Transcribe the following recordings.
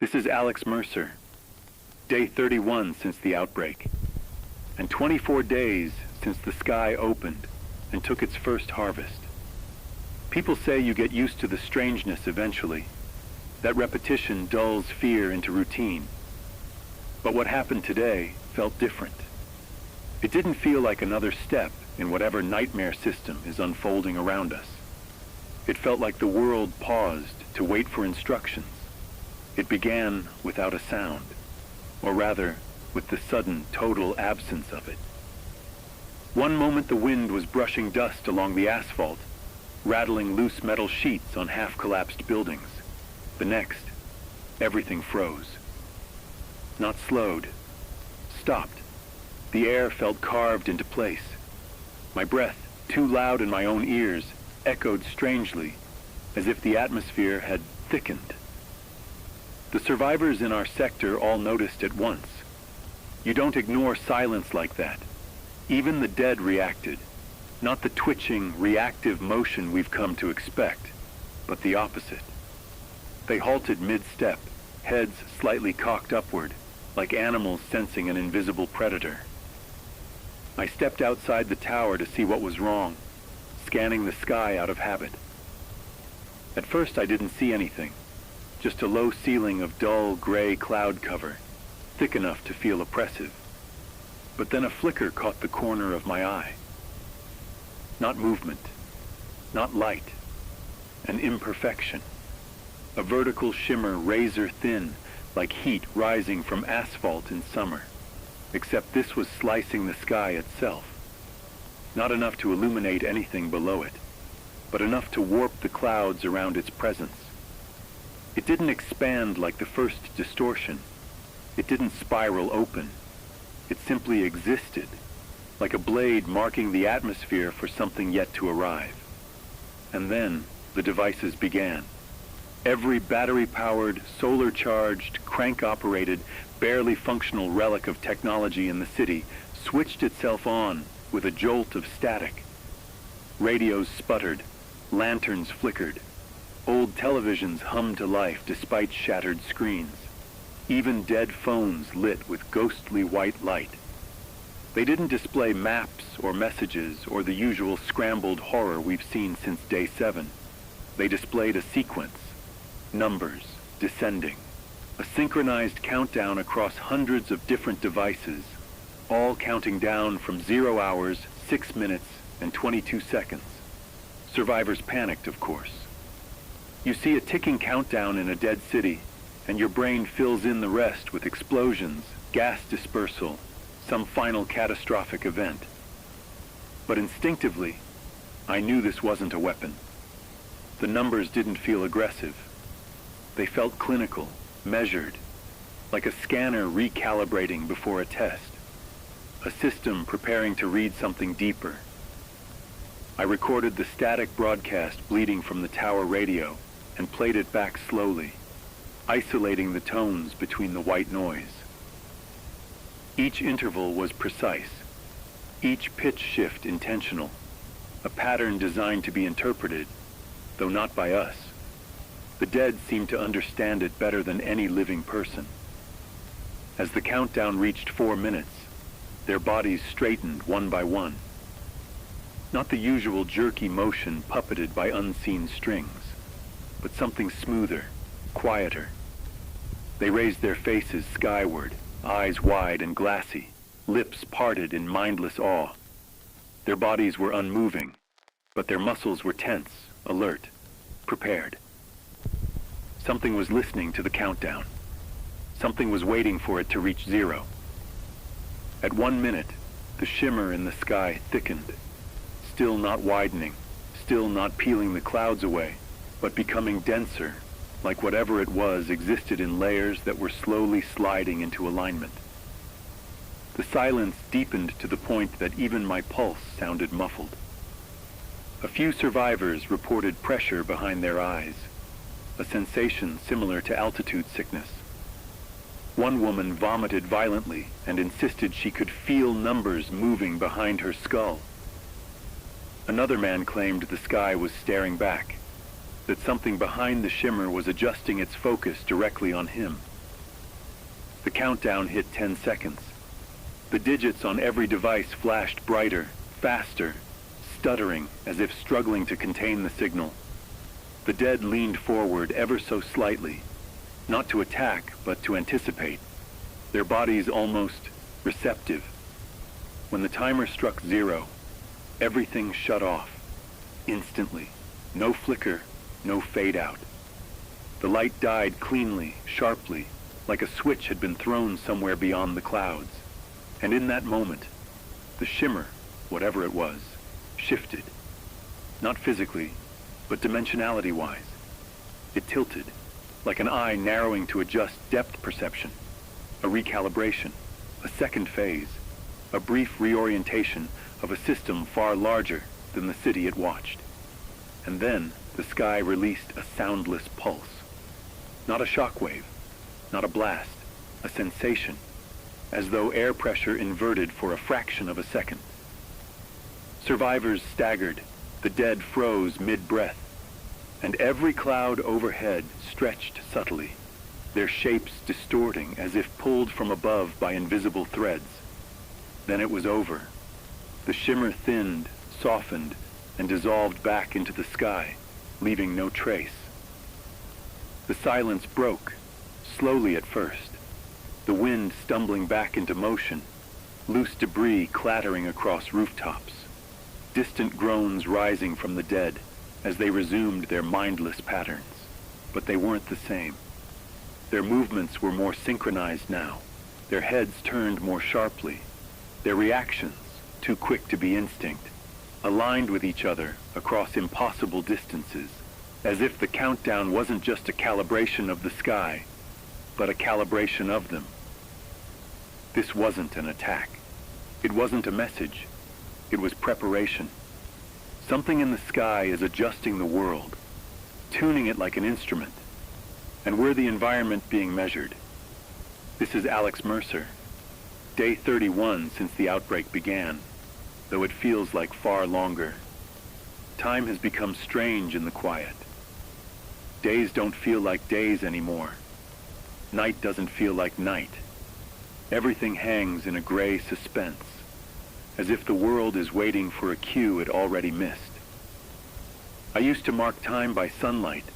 This is Alex Mercer, day 31 since the outbreak, and 24 days since the sky opened and took its first harvest. People say you get used to the strangeness eventually, that repetition dulls fear into routine. But what happened today felt different. It didn't feel like another step in whatever nightmare system is unfolding around us. It felt like the world paused to wait for instructions. It began without a sound, or rather, with the sudden, total absence of it. One moment the wind was brushing dust along the asphalt, rattling loose metal sheets on half-collapsed buildings. The next, everything froze. Not slowed, stopped. The air felt carved into place. My breath, too loud in my own ears, echoed strangely, as if the atmosphere had thickened. The survivors in our sector all noticed at once. You don't ignore silence like that. Even the dead reacted. Not the twitching, reactive motion we've come to expect, but the opposite. They halted mid-step, heads slightly cocked upward, like animals sensing an invisible predator. I stepped outside the tower to see what was wrong, scanning the sky out of habit. At first I didn't see anything. Just a low ceiling of dull gray cloud cover, thick enough to feel oppressive. But then a flicker caught the corner of my eye. Not movement, not light, an imperfection. A vertical shimmer razor thin, like heat rising from asphalt in summer. Except this was slicing the sky itself. Not enough to illuminate anything below it, but enough to warp the clouds around its presence. It didn't expand like the first distortion. It didn't spiral open. It simply existed, like a blade marking the atmosphere for something yet to arrive. And then the devices began. Every battery-powered, solar-charged, crank-operated, barely functional relic of technology in the city switched itself on with a jolt of static. Radios sputtered, lanterns flickered. Old televisions hummed to life despite shattered screens. Even dead phones lit with ghostly white light. They didn't display maps or messages or the usual scrambled horror we've seen since day 7. They displayed a sequence, numbers, descending. A synchronized countdown across hundreds of different devices, all counting down from 0 hours, 6 minutes, and 22 seconds. Survivors panicked, of course. You see a ticking countdown in a dead city, and your brain fills in the rest with explosions, gas dispersal, some final catastrophic event. But instinctively, I knew this wasn't a weapon. The numbers didn't feel aggressive. They felt clinical, measured, like a scanner recalibrating before a test, a system preparing to read something deeper. I recorded the static broadcast bleeding from the tower radio and played it back slowly, isolating the tones between the white noise. Each interval was precise, each pitch shift intentional, a pattern designed to be interpreted, though not by us. The dead seemed to understand it better than any living person. As the countdown reached 4 minutes, their bodies straightened one by one. Not the usual jerky motion puppeted by unseen strings, but something smoother, quieter. They raised their faces skyward, eyes wide and glassy, lips parted in mindless awe. Their bodies were unmoving, but their muscles were tense, alert, prepared. Something was listening to the countdown. Something was waiting for it to reach 0. At 1 minute, the shimmer in the sky thickened, still not widening, still not peeling the clouds away, but becoming denser, like whatever it was existed in layers that were slowly sliding into alignment. The silence deepened to the point that even my pulse sounded muffled. A few survivors reported pressure behind their eyes, a sensation similar to altitude sickness. One woman vomited violently and insisted she could feel numbers moving behind her skull. Another man claimed the sky was staring back, that something behind the shimmer was adjusting its focus directly on him. The countdown hit 10 seconds. The digits on every device flashed brighter, faster, stuttering as if struggling to contain the signal. The dead leaned forward ever so slightly, not to attack, but to anticipate, their bodies almost receptive. When the timer struck 0, everything shut off, instantly. No flicker, no fade out. The light died cleanly, sharply, like a switch had been thrown somewhere beyond the clouds. And in that moment, the shimmer, whatever it was, shifted. Not physically, but dimensionality-wise. It tilted, like an eye narrowing to adjust depth perception. A recalibration, a second phase, a brief reorientation of a system far larger than the city it watched. And then the sky released a soundless pulse. Not a shockwave, not a blast, a sensation, as though air pressure inverted for a fraction of a second. Survivors staggered, the dead froze mid-breath, and every cloud overhead stretched subtly, their shapes distorting as if pulled from above by invisible threads. Then it was over. The shimmer thinned, softened, and dissolved back into the sky, leaving no trace. The silence broke, slowly at first, the wind stumbling back into motion, loose debris clattering across rooftops, distant groans rising from the dead as they resumed their mindless patterns. But they weren't the same. Their movements were more synchronized now, their heads turned more sharply, their reactions, too quick to be instinct, aligned with each other across impossible distances, as if the countdown wasn't just a calibration of the sky, but a calibration of them. This wasn't an attack. It wasn't a message. It was preparation. Something in the sky is adjusting the world, tuning it like an instrument, and we're the environment being measured. This is Alex Mercer. Day 31 since the outbreak began, though it feels like far longer. Time has become strange in the quiet. Days don't feel like days anymore. Night doesn't feel like night. Everything hangs in a gray suspense, as if the world is waiting for a cue it already missed. I used to mark time by sunlight,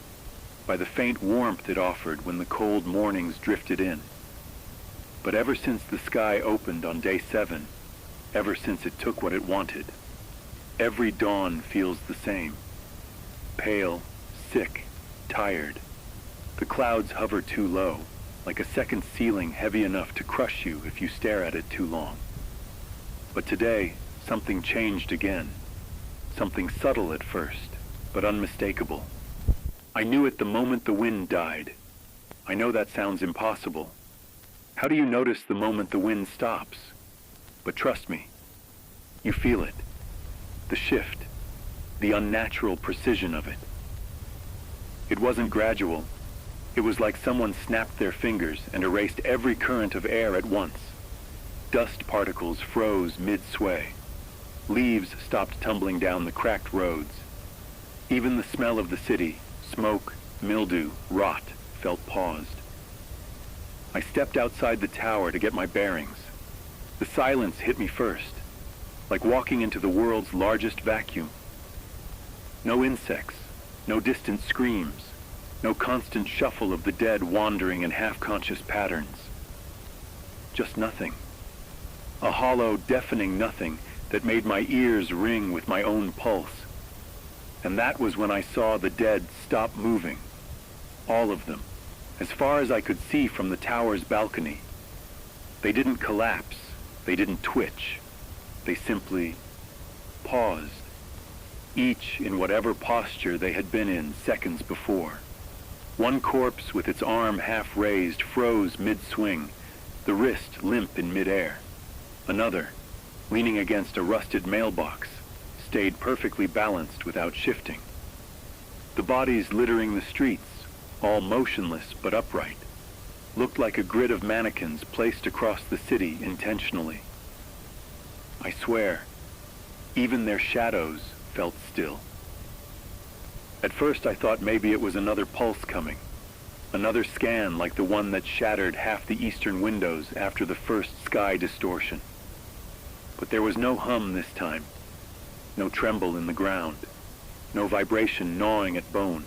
by the faint warmth it offered when the cold mornings drifted in. But ever since the sky opened on day 7, ever since it took what it wanted, every dawn feels the same. Pale, sick, tired. The clouds hover too low, like a second ceiling heavy enough to crush you if you stare at it too long. But today, something changed again. Something subtle at first, but unmistakable. I knew it the moment the wind died. I know that sounds impossible. How do you notice the moment the wind stops? But trust me, you feel it. The shift, the unnatural precision of it. It wasn't gradual. It was like someone snapped their fingers and erased every current of air at once. Dust particles froze mid-sway. Leaves stopped tumbling down the cracked roads. Even the smell of the city, smoke, mildew, rot, felt paused. I stepped outside the tower to get my bearings. The silence hit me first, like walking into the world's largest vacuum. No insects, no distant screams, no constant shuffle of the dead wandering in half-conscious patterns. Just nothing. A hollow, deafening nothing that made my ears ring with my own pulse. And that was when I saw the dead stop moving. All of them, as far as I could see from the tower's balcony. They didn't collapse. They didn't twitch. They simply paused, each in whatever posture they had been in seconds before. One corpse with its arm half raised froze mid-swing, the wrist limp in mid-air. Another, leaning against a rusted mailbox, stayed perfectly balanced without shifting. The bodies littering the streets, all motionless but upright, looked like a grid of mannequins placed across the city intentionally. I swear, even their shadows felt still. At first I thought maybe it was another pulse coming, Another scan like the one that shattered half the eastern windows after the first sky distortion. But there was no hum this time, no tremble in the ground, no vibration gnawing at bone.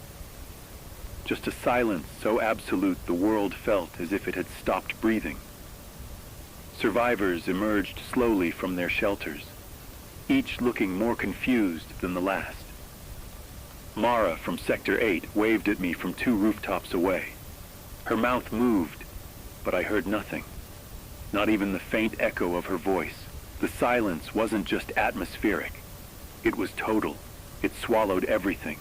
Just a silence so absolute the world felt as if it had stopped breathing. Survivors emerged slowly from their shelters, each looking more confused than the last. Mara from Sector 8 waved at me from 2 rooftops away. Her mouth moved, but I heard nothing. Not even the faint echo of her voice. The silence wasn't just atmospheric. It was total. It swallowed everything.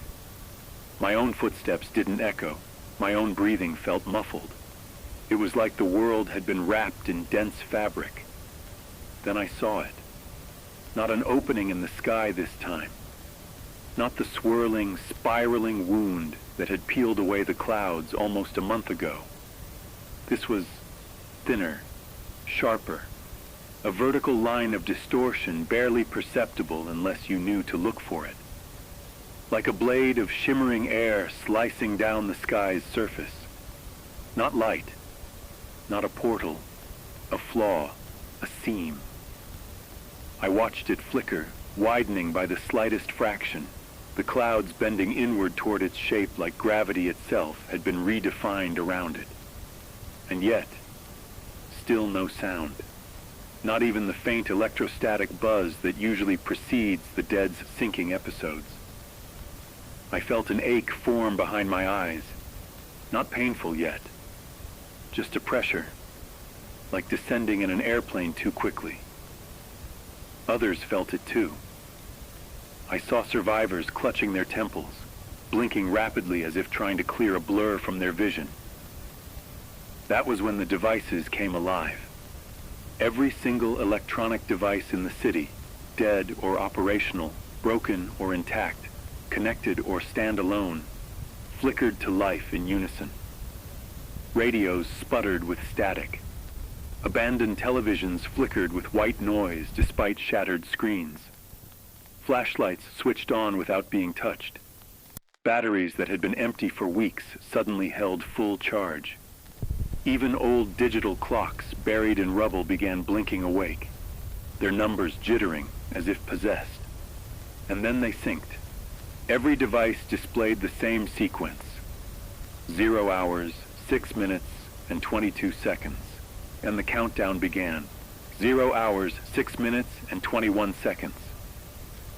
My own footsteps didn't echo. My own breathing felt muffled. It was like the world had been wrapped in dense fabric. Then I saw it. Not an opening in the sky this time. Not the swirling, spiraling wound that had peeled away the clouds almost a month ago. This was thinner, sharper, a vertical line of distortion barely perceptible unless you knew to look for it. Like a blade of shimmering air slicing down the sky's surface. Not light, not a portal, a flaw, a seam. I watched it flicker, widening by the slightest fraction. The clouds bending inward toward its shape like gravity itself had been redefined around it. And yet, still no sound. Not even the faint electrostatic buzz that usually precedes the dead's sinking episodes. I felt an ache form behind my eyes. Not painful yet. Just a pressure, like descending in an airplane too quickly. Others felt it too. I saw survivors clutching their temples, blinking rapidly as if trying to clear a blur from their vision. That was when the devices came alive. Every single electronic device in the city, dead or operational, broken or intact, connected or standalone, flickered to life in unison. Radios sputtered with static. Abandoned televisions flickered with white noise despite shattered screens. Flashlights switched on without being touched. Batteries that had been empty for weeks suddenly held full charge. Even old digital clocks buried in rubble began blinking awake, their numbers jittering as if possessed. And then they synced. Every device displayed the same sequence. 0 hours, 6 minutes, and 22 seconds. And the countdown began. 0 hours, 6 minutes, and 21 seconds.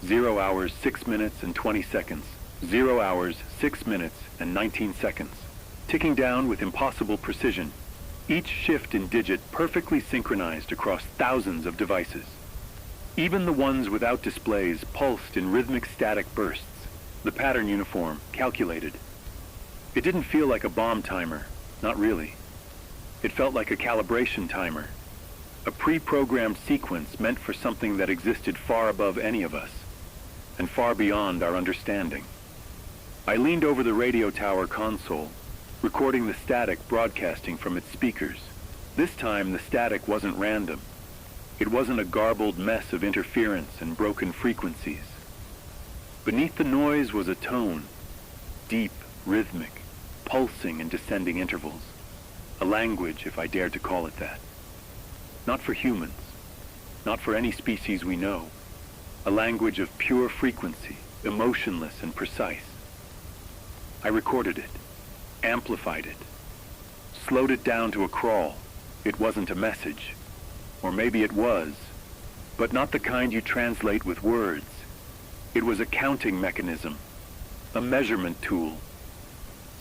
0 hours, 6 minutes, and 20 seconds. 0 hours, 6 minutes, and 19 seconds. Ticking down with impossible precision. Each shift in digit perfectly synchronized across thousands of devices. Even the ones without displays pulsed in rhythmic static bursts. The pattern uniform, calculated. It didn't feel like a bomb timer, not really. It felt like a calibration timer. A pre-programmed sequence meant for something that existed far above any of us, and far beyond our understanding. I leaned over the radio tower console, recording the static broadcasting from its speakers. This time, the static wasn't random. It wasn't a garbled mess of interference and broken frequencies. Beneath the noise was a tone, deep, rhythmic, pulsing in descending intervals. A language, if I dared to call it that. Not for humans, not for any species we know. A language of pure frequency, emotionless and precise. I recorded it, amplified it, slowed it down to a crawl. It wasn't a message. Or maybe it was, but not the kind you translate with words. It was a counting mechanism, a measurement tool.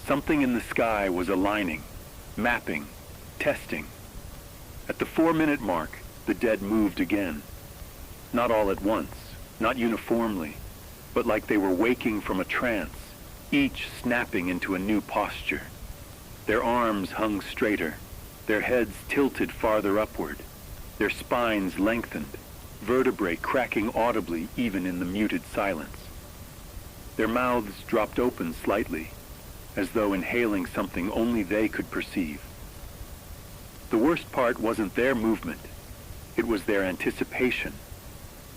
Something in the sky was aligning, mapping, testing. At the 4-minute mark, the dead moved again. Not all at once, not uniformly, but like they were waking from a trance, each snapping into a new posture. Their arms hung straighter, their heads tilted farther upward, their spines lengthened, vertebrae cracking audibly even in the muted silence. Their mouths dropped open slightly, as though inhaling something only they could perceive. The worst part wasn't their movement. It was their anticipation.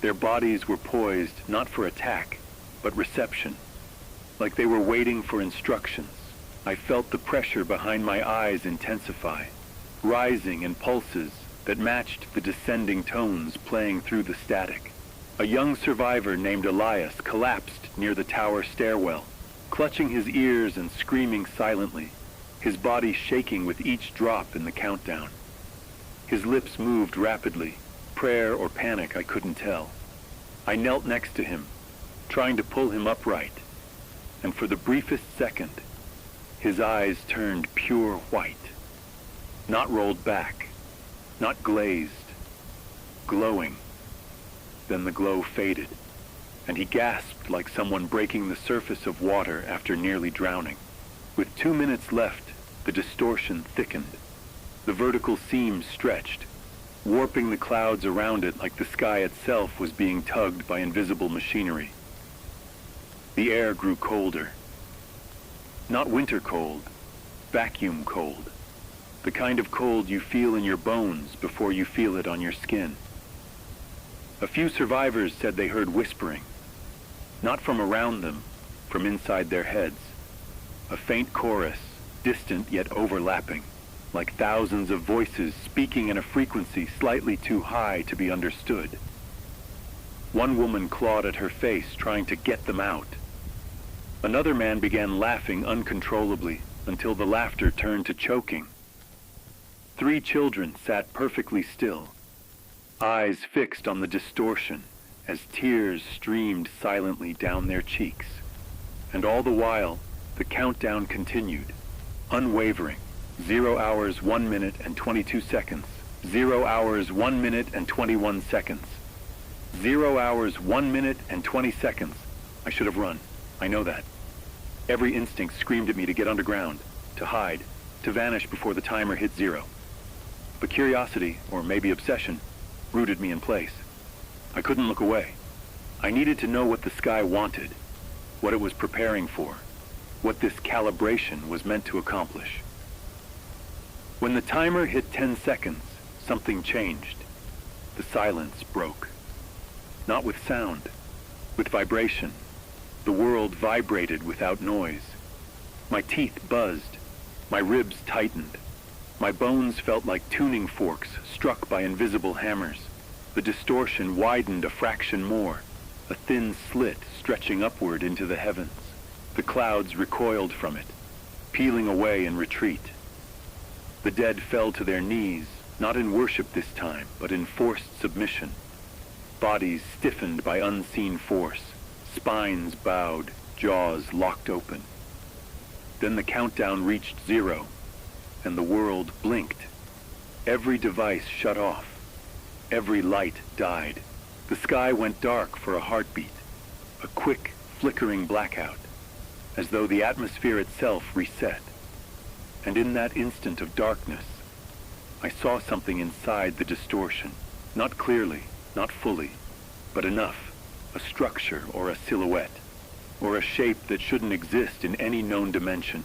Their bodies were poised not for attack, but reception, like they were waiting for instructions, I felt the pressure behind my eyes intensify, rising in pulses that matched the descending tones playing through the static. A young survivor named Elias collapsed near the tower stairwell, clutching his ears and screaming silently, his body shaking with each drop in the countdown. His lips moved rapidly, prayer or panic I couldn't tell. I knelt next to him, trying to pull him upright, and for the briefest second, his eyes turned pure white, not rolled back, not glazed, glowing. Then the glow faded, and he gasped like someone breaking the surface of water after nearly drowning. With 2 minutes left, the distortion thickened. The vertical seams stretched, warping the clouds around it like the sky itself was being tugged by invisible machinery. The air grew colder. Not winter cold, vacuum cold. The kind of cold you feel in your bones before you feel it on your skin. A few survivors said they heard whispering, not from around them, from inside their heads. A faint chorus, distant yet overlapping, like thousands of voices speaking in a frequency slightly too high to be understood. One woman clawed at her face, trying to get them out. Another man began laughing uncontrollably until the laughter turned to choking. 3 children sat perfectly still, eyes fixed on the distortion as tears streamed silently down their cheeks. And all the while, the countdown continued, unwavering. 0 hours, 1 minute, and 22 seconds. 0 hours, 1 minute, and 21 seconds. 0 hours, 1 minute, and 20 seconds. I should have run. I know that. Every instinct screamed at me to get underground, to hide, to vanish before the timer hit 0. But curiosity, or maybe obsession, rooted me in place. I couldn't look away. I needed to know what the sky wanted, what it was preparing for, what this calibration was meant to accomplish. When the timer hit 10 seconds, something changed. The silence broke. Not with sound, with vibration. The world vibrated without noise. My teeth buzzed. My ribs tightened. My bones felt like tuning forks struck by invisible hammers. The distortion widened a fraction more, a thin slit stretching upward into the heavens. The clouds recoiled from it, peeling away in retreat. The dead fell to their knees, not in worship this time, but in forced submission. Bodies stiffened by unseen force, spines bowed, jaws locked open. Then the countdown reached 0, and the world blinked. Every device shut off. Every light died. The sky went dark for a heartbeat, a quick, flickering blackout, as though the atmosphere itself reset. And in that instant of darkness, I saw something inside the distortion, not clearly, not fully, but enough, a structure or a silhouette, or a shape that shouldn't exist in any known dimension.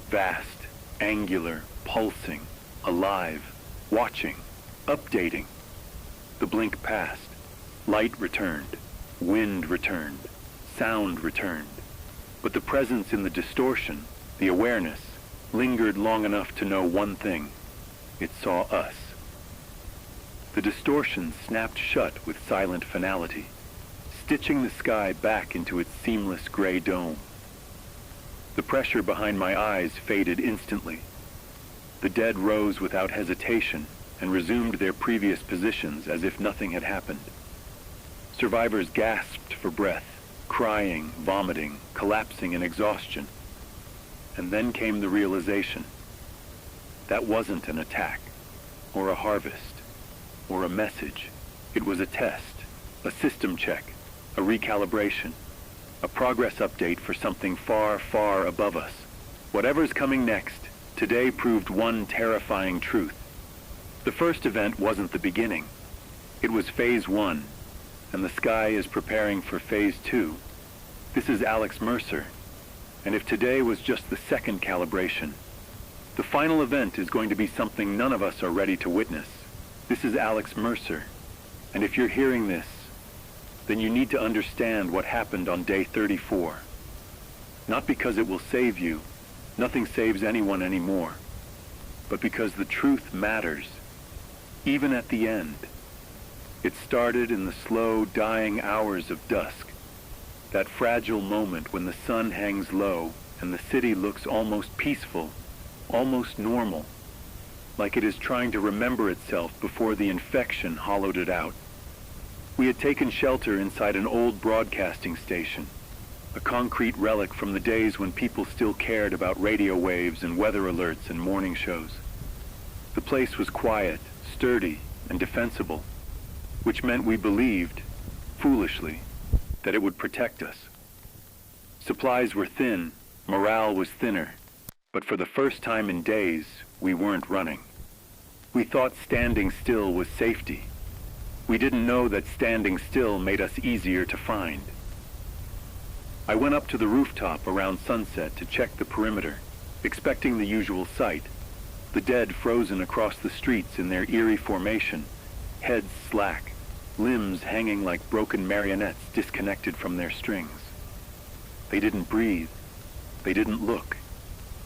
Vast, angular, pulsing, alive, watching, updating. The blink passed. Light returned. Wind returned. Sound returned. But the presence in the distortion, the awareness, lingered long enough to know one thing. It saw us. The distortion snapped shut with silent finality, stitching the sky back into its seamless gray dome. The pressure behind my eyes faded instantly. The dead rose without hesitation and resumed their previous positions as if nothing had happened. Survivors gasped for breath, crying, vomiting, collapsing in exhaustion. And then came the realization. That wasn't an attack, or a harvest, or a message. It was a test, a system check, a recalibration, a progress update for something far, far above us. Whatever's coming next, today proved one terrifying truth. The first event wasn't the beginning. It was phase 1, and the sky is preparing for phase 2. This is Alex Mercer, and if today was just the second calibration, the final event is going to be something none of us are ready to witness. This is Alex Mercer, and if you're hearing this, then you need to understand what happened on day 34. Not because it will save you, Nothing saves anyone anymore. But because the truth matters, even at the end. It started in the slow, dying hours of dusk, that fragile moment when the sun hangs low and the city looks almost peaceful, almost normal, like it is trying to remember itself before the infection hollowed it out. We had taken shelter inside an old broadcasting station, a concrete relic from the days when people still cared about radio waves and weather alerts and morning shows. The place was quiet, sturdy, and defensible, which meant we believed, foolishly, that it would protect us. Supplies were thin, morale was thinner, but for the first time in days, we weren't running. We thought standing still was safety. We didn't know that standing still made us easier to find. I went up to the rooftop around sunset to check the perimeter, expecting the usual sight, the dead frozen across the streets in their eerie formation, heads slack, limbs hanging like broken marionettes disconnected from their strings. They didn't breathe. They didn't look.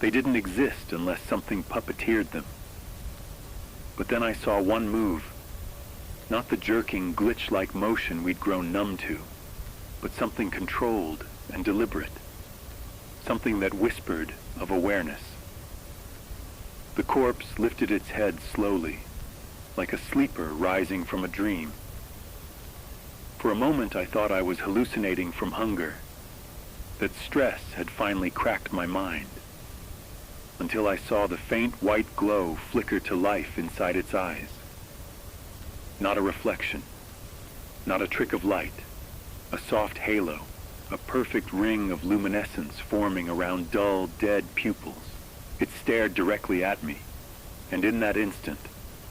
They didn't exist unless something puppeteered them. But then I saw one move. Not the jerking, glitch-like motion we'd grown numb to, but something controlled and deliberate. Something that whispered of awareness. The corpse lifted its head slowly, like a sleeper rising from a dream. For a moment I thought I was hallucinating from hunger, that stress had finally cracked my mind, until I saw the faint white glow flicker to life inside its eyes. Not a reflection, not a trick of light, a soft halo, a perfect ring of luminescence forming around dull, dead pupils. It stared directly at me, and in that instant,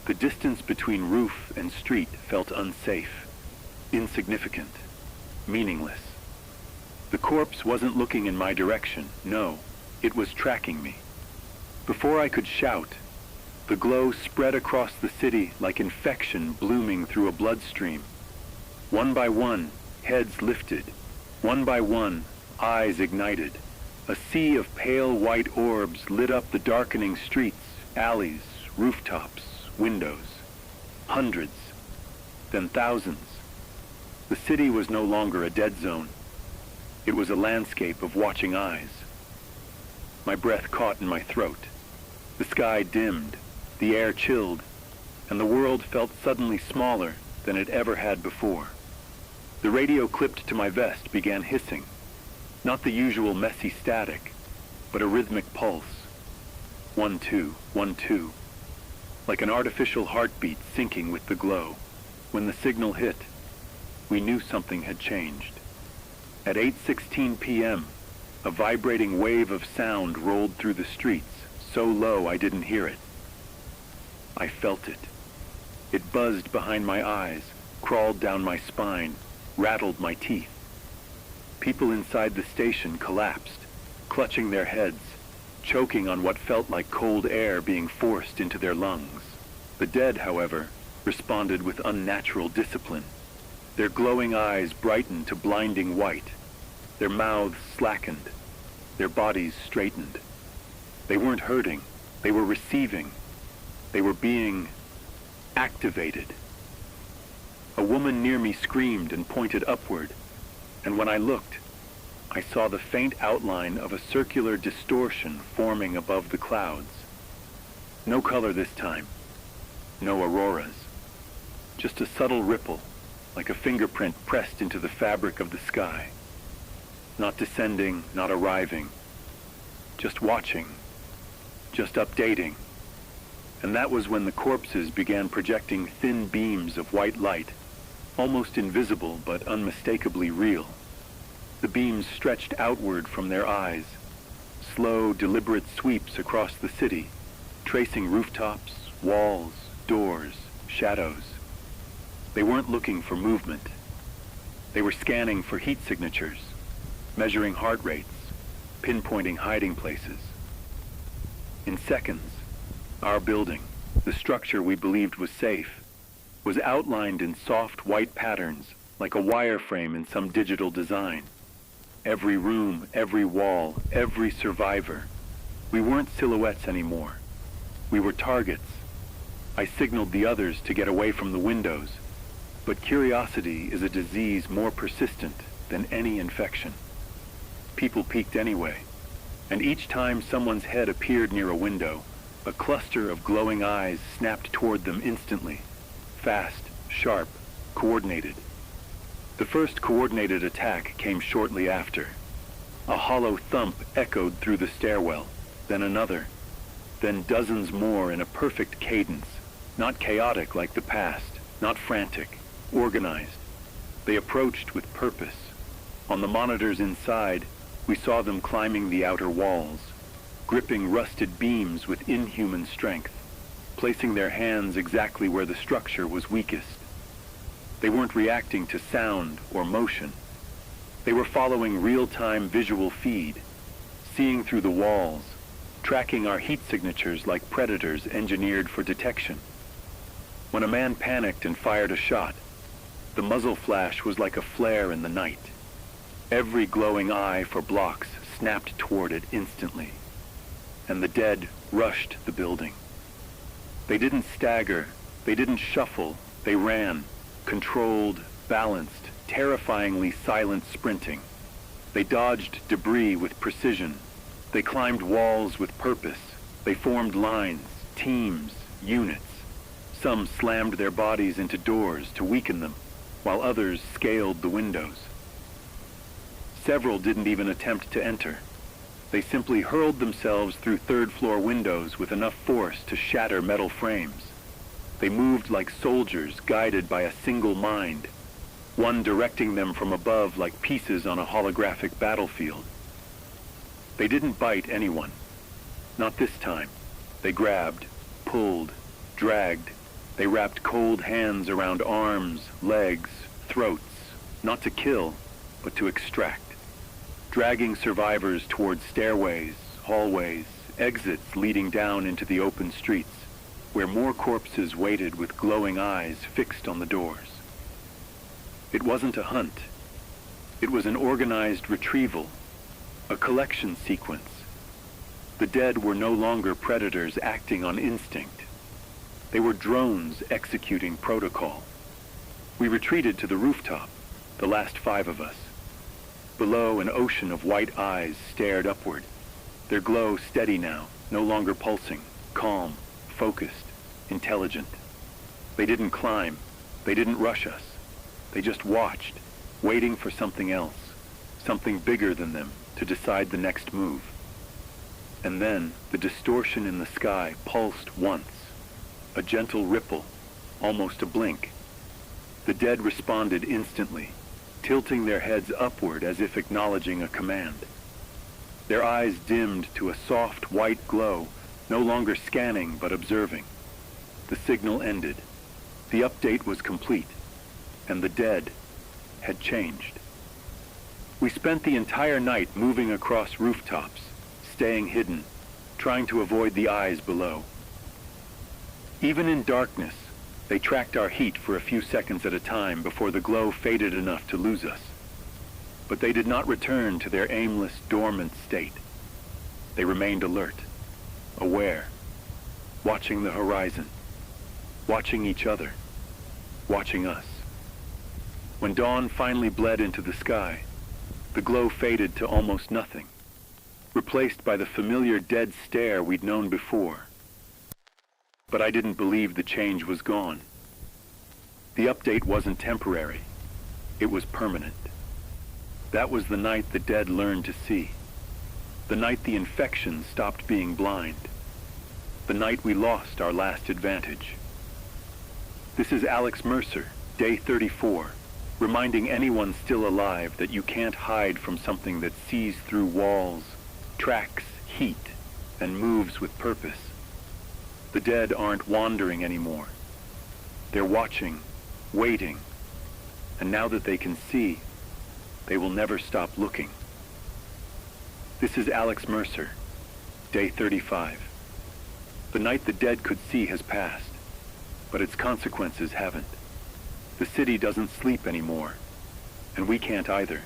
the distance between roof and street felt unsafe, insignificant, meaningless. The corpse wasn't looking in my direction, no, it was tracking me. Before I could shout, the glow spread across the city like infection blooming through a bloodstream. One by one, heads lifted. One by one, eyes ignited. A sea of pale white orbs lit up the darkening streets, alleys, rooftops, windows. Hundreds, then thousands. The city was no longer a dead zone. It was a landscape of watching eyes. My breath caught in my throat. The sky dimmed, the air chilled, and the world felt suddenly smaller than it ever had before. The radio clipped to my vest began hissing, not the usual messy static, but a rhythmic pulse. 1, 2, 1, 2, like an artificial heartbeat syncing with the glow. When the signal hit, we knew something had changed. At 8:16 p.m., a vibrating wave of sound rolled through the streets, so low I didn't hear it. I felt it. It buzzed behind my eyes, crawled down my spine, rattled my teeth. People inside the station collapsed, clutching their heads, choking on what felt like cold air being forced into their lungs. The dead, however, responded with unnatural discipline. Their glowing eyes brightened to blinding white. Their mouths slackened. Their bodies straightened. They weren't hurting. They were receiving. They were being activated. A woman near me screamed and pointed upward, and when I looked, I saw the faint outline of a circular distortion forming above the clouds. No color this time. No auroras. Just a subtle ripple, like a fingerprint pressed into the fabric of the sky. Not descending, not arriving. Just watching. Just updating. And that was when the corpses began projecting thin beams of white light, almost invisible but unmistakably real. The beams stretched outward from their eyes, slow, deliberate sweeps across the city, tracing rooftops, walls, doors, shadows. They weren't looking for movement. They were scanning for heat signatures, measuring heart rates, pinpointing hiding places. In seconds, our building, the structure we believed was safe, was outlined in soft white patterns like a wireframe in some digital design. Every room, every wall, every survivor, We weren't silhouettes anymore. We were targets. I signaled the others to get away from the windows, but curiosity is a disease more persistent than any infection. People peeked anyway, and each time someone's head appeared near a window, a cluster of glowing eyes snapped toward them instantly. Fast, sharp, coordinated. The first coordinated attack came shortly after. A hollow thump echoed through the stairwell, then another, then dozens more in a perfect cadence, not chaotic like the past, not frantic, organized. They approached with purpose. On the monitors inside, we saw them climbing the outer walls, gripping rusted beams with inhuman strength, placing their hands exactly where the structure was weakest. They weren't reacting to sound or motion. They were following real-time visual feed, seeing through the walls, tracking our heat signatures like predators engineered for detection. When a man panicked and fired a shot, the muzzle flash was like a flare in the night. Every glowing eye for blocks snapped toward it instantly, and the dead rushed the building. They didn't stagger, they didn't shuffle, they ran, controlled, balanced, terrifyingly silent sprinting. They dodged debris with precision. They climbed walls with purpose. They formed lines, teams, units. Some slammed their bodies into doors to weaken them, while others scaled the windows. Several didn't even attempt to enter. They simply hurled themselves through third-floor windows with enough force to shatter metal frames. They moved like soldiers guided by a single mind, one directing them from above like pieces on a holographic battlefield. They didn't bite anyone. Not this time. They grabbed, pulled, dragged. They wrapped cold hands around arms, legs, throats, not to kill, but to extract, dragging survivors toward stairways, hallways, exits leading down into the open streets, where more corpses waited with glowing eyes fixed on the doors. It wasn't a hunt. It was an organized retrieval, a collection sequence. The dead were no longer predators acting on instinct. They were drones executing protocol. We retreated to the rooftop, the last 5 of us. Below, an ocean of white eyes stared upward, their glow steady now, no longer pulsing, calm, focused, intelligent. They didn't climb. They didn't rush us. They just watched, waiting for something else, something bigger than them, to decide the next move. And then the distortion in the sky pulsed once, a gentle ripple, almost a blink. The dead responded instantly, tilting their heads upward as if acknowledging a command. Their eyes dimmed to a soft white glow, no longer scanning but observing. The signal ended. The update was complete, and the dead had changed. We spent the entire night moving across rooftops, staying hidden, trying to avoid the eyes below. Even in darkness, they tracked our heat for a few seconds at a time before the glow faded enough to lose us. But they did not return to their aimless, dormant state. They remained alert, aware, watching the horizon, watching each other, watching us. When dawn finally bled into the sky, the glow faded to almost nothing, replaced by the familiar dead stare we'd known before. But I didn't believe the change was gone. The update wasn't temporary. It was permanent. That was the night the dead learned to see. The night the infection stopped being blind. The night we lost our last advantage. This is Alex Mercer, day 34, reminding anyone still alive that you can't hide from something that sees through walls, tracks heat, and moves with purpose. The dead aren't wandering anymore. They're watching, waiting, and now that they can see, they will never stop looking. This is Alex Mercer, day 35. The night the dead could see has passed, but its consequences haven't. The city doesn't sleep anymore, and we can't either.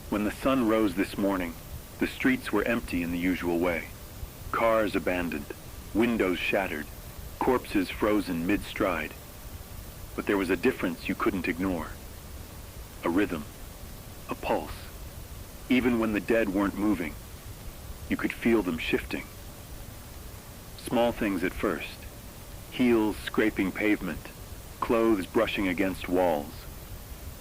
When the sun rose this morning, the streets were empty in the usual way. Cars abandoned, windows shattered, corpses frozen mid-stride. But there was a difference you couldn't ignore. A rhythm, a pulse. Even when the dead weren't moving, you could feel them shifting. Small things at first. Heels scraping pavement, clothes brushing against walls.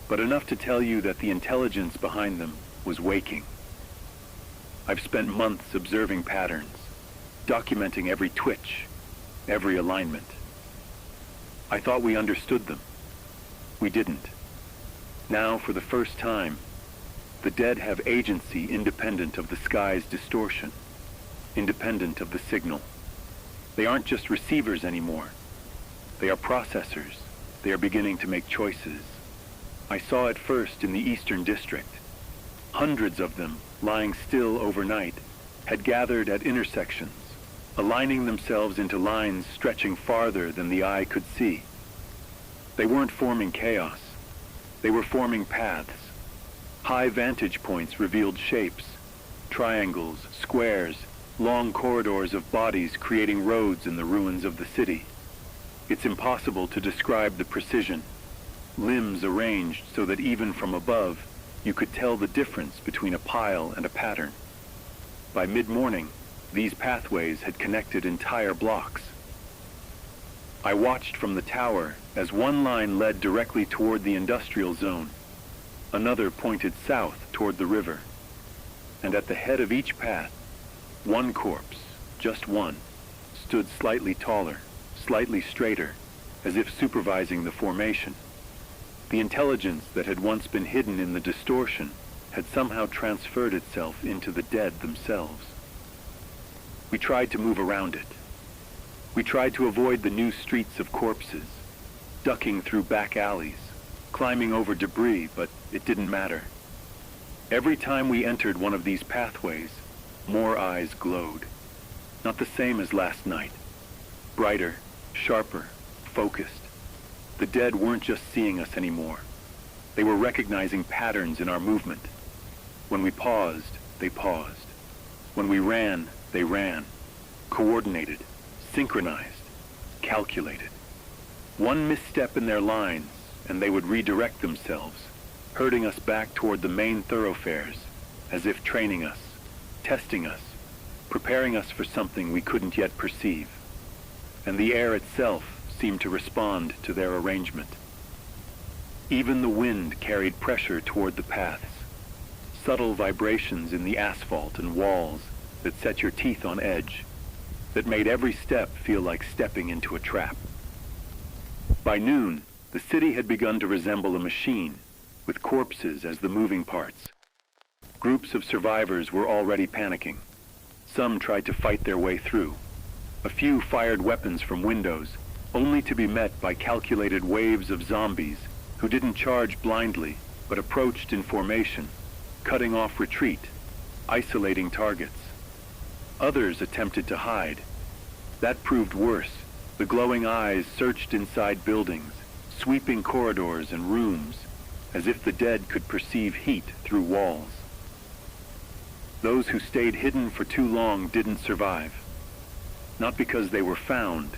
But enough to tell you that the intelligence behind them was waking. I've spent months observing patterns, documenting every twitch, every alignment. I thought we understood them. We didn't. Now, for the first time, the dead have agency independent of the sky's distortion, independent of the signal. They aren't just receivers anymore. They are processors. They are beginning to make choices. I saw it first in the Eastern District. Hundreds of them, lying still overnight, had gathered at intersections, aligning themselves into lines stretching farther than the eye could see. They weren't forming chaos. They were forming paths. High vantage points revealed shapes, triangles, squares, long corridors of bodies creating roads in the ruins of the city. It's impossible to describe the precision. Limbs arranged so that even from above, you could tell the difference between a pile and a pattern. By mid-morning, these pathways had connected entire blocks. I watched from the tower as one line led directly toward the industrial zone. Another pointed south toward the river. And at the head of each path, one corpse, just one, stood slightly taller, slightly straighter, as if supervising the formation. The intelligence that had once been hidden in the distortion had somehow transferred itself into the dead themselves. We tried to move around it. We tried to avoid the new streets of corpses, ducking through back alleys, climbing over debris, but it didn't matter. Every time we entered one of these pathways, more eyes glowed. Not the same as last night. Brighter, sharper, focused. The dead weren't just seeing us anymore. They were recognizing patterns in our movement. When we paused, they paused. When we ran, they ran. Coordinated, synchronized, calculated. One misstep in their lines, and they would redirect themselves, herding us back toward the main thoroughfares, as if training us, testing us, preparing us for something we couldn't yet perceive. And the air itself seemed to respond to their arrangement. Even the wind carried pressure toward the paths, subtle vibrations in the asphalt and walls that set your teeth on edge, that made every step feel like stepping into a trap. By noon, the city had begun to resemble a machine, with corpses as the moving parts. Groups of survivors were already panicking. Some tried to fight their way through. A few fired weapons from windows, only to be met by calculated waves of zombies who didn't charge blindly, but approached in formation, cutting off retreat, isolating targets. Others attempted to hide. That proved worse. The glowing eyes searched inside buildings, sweeping corridors and rooms, as if the dead could perceive heat through walls. Those who stayed hidden for too long didn't survive. Not because they were found,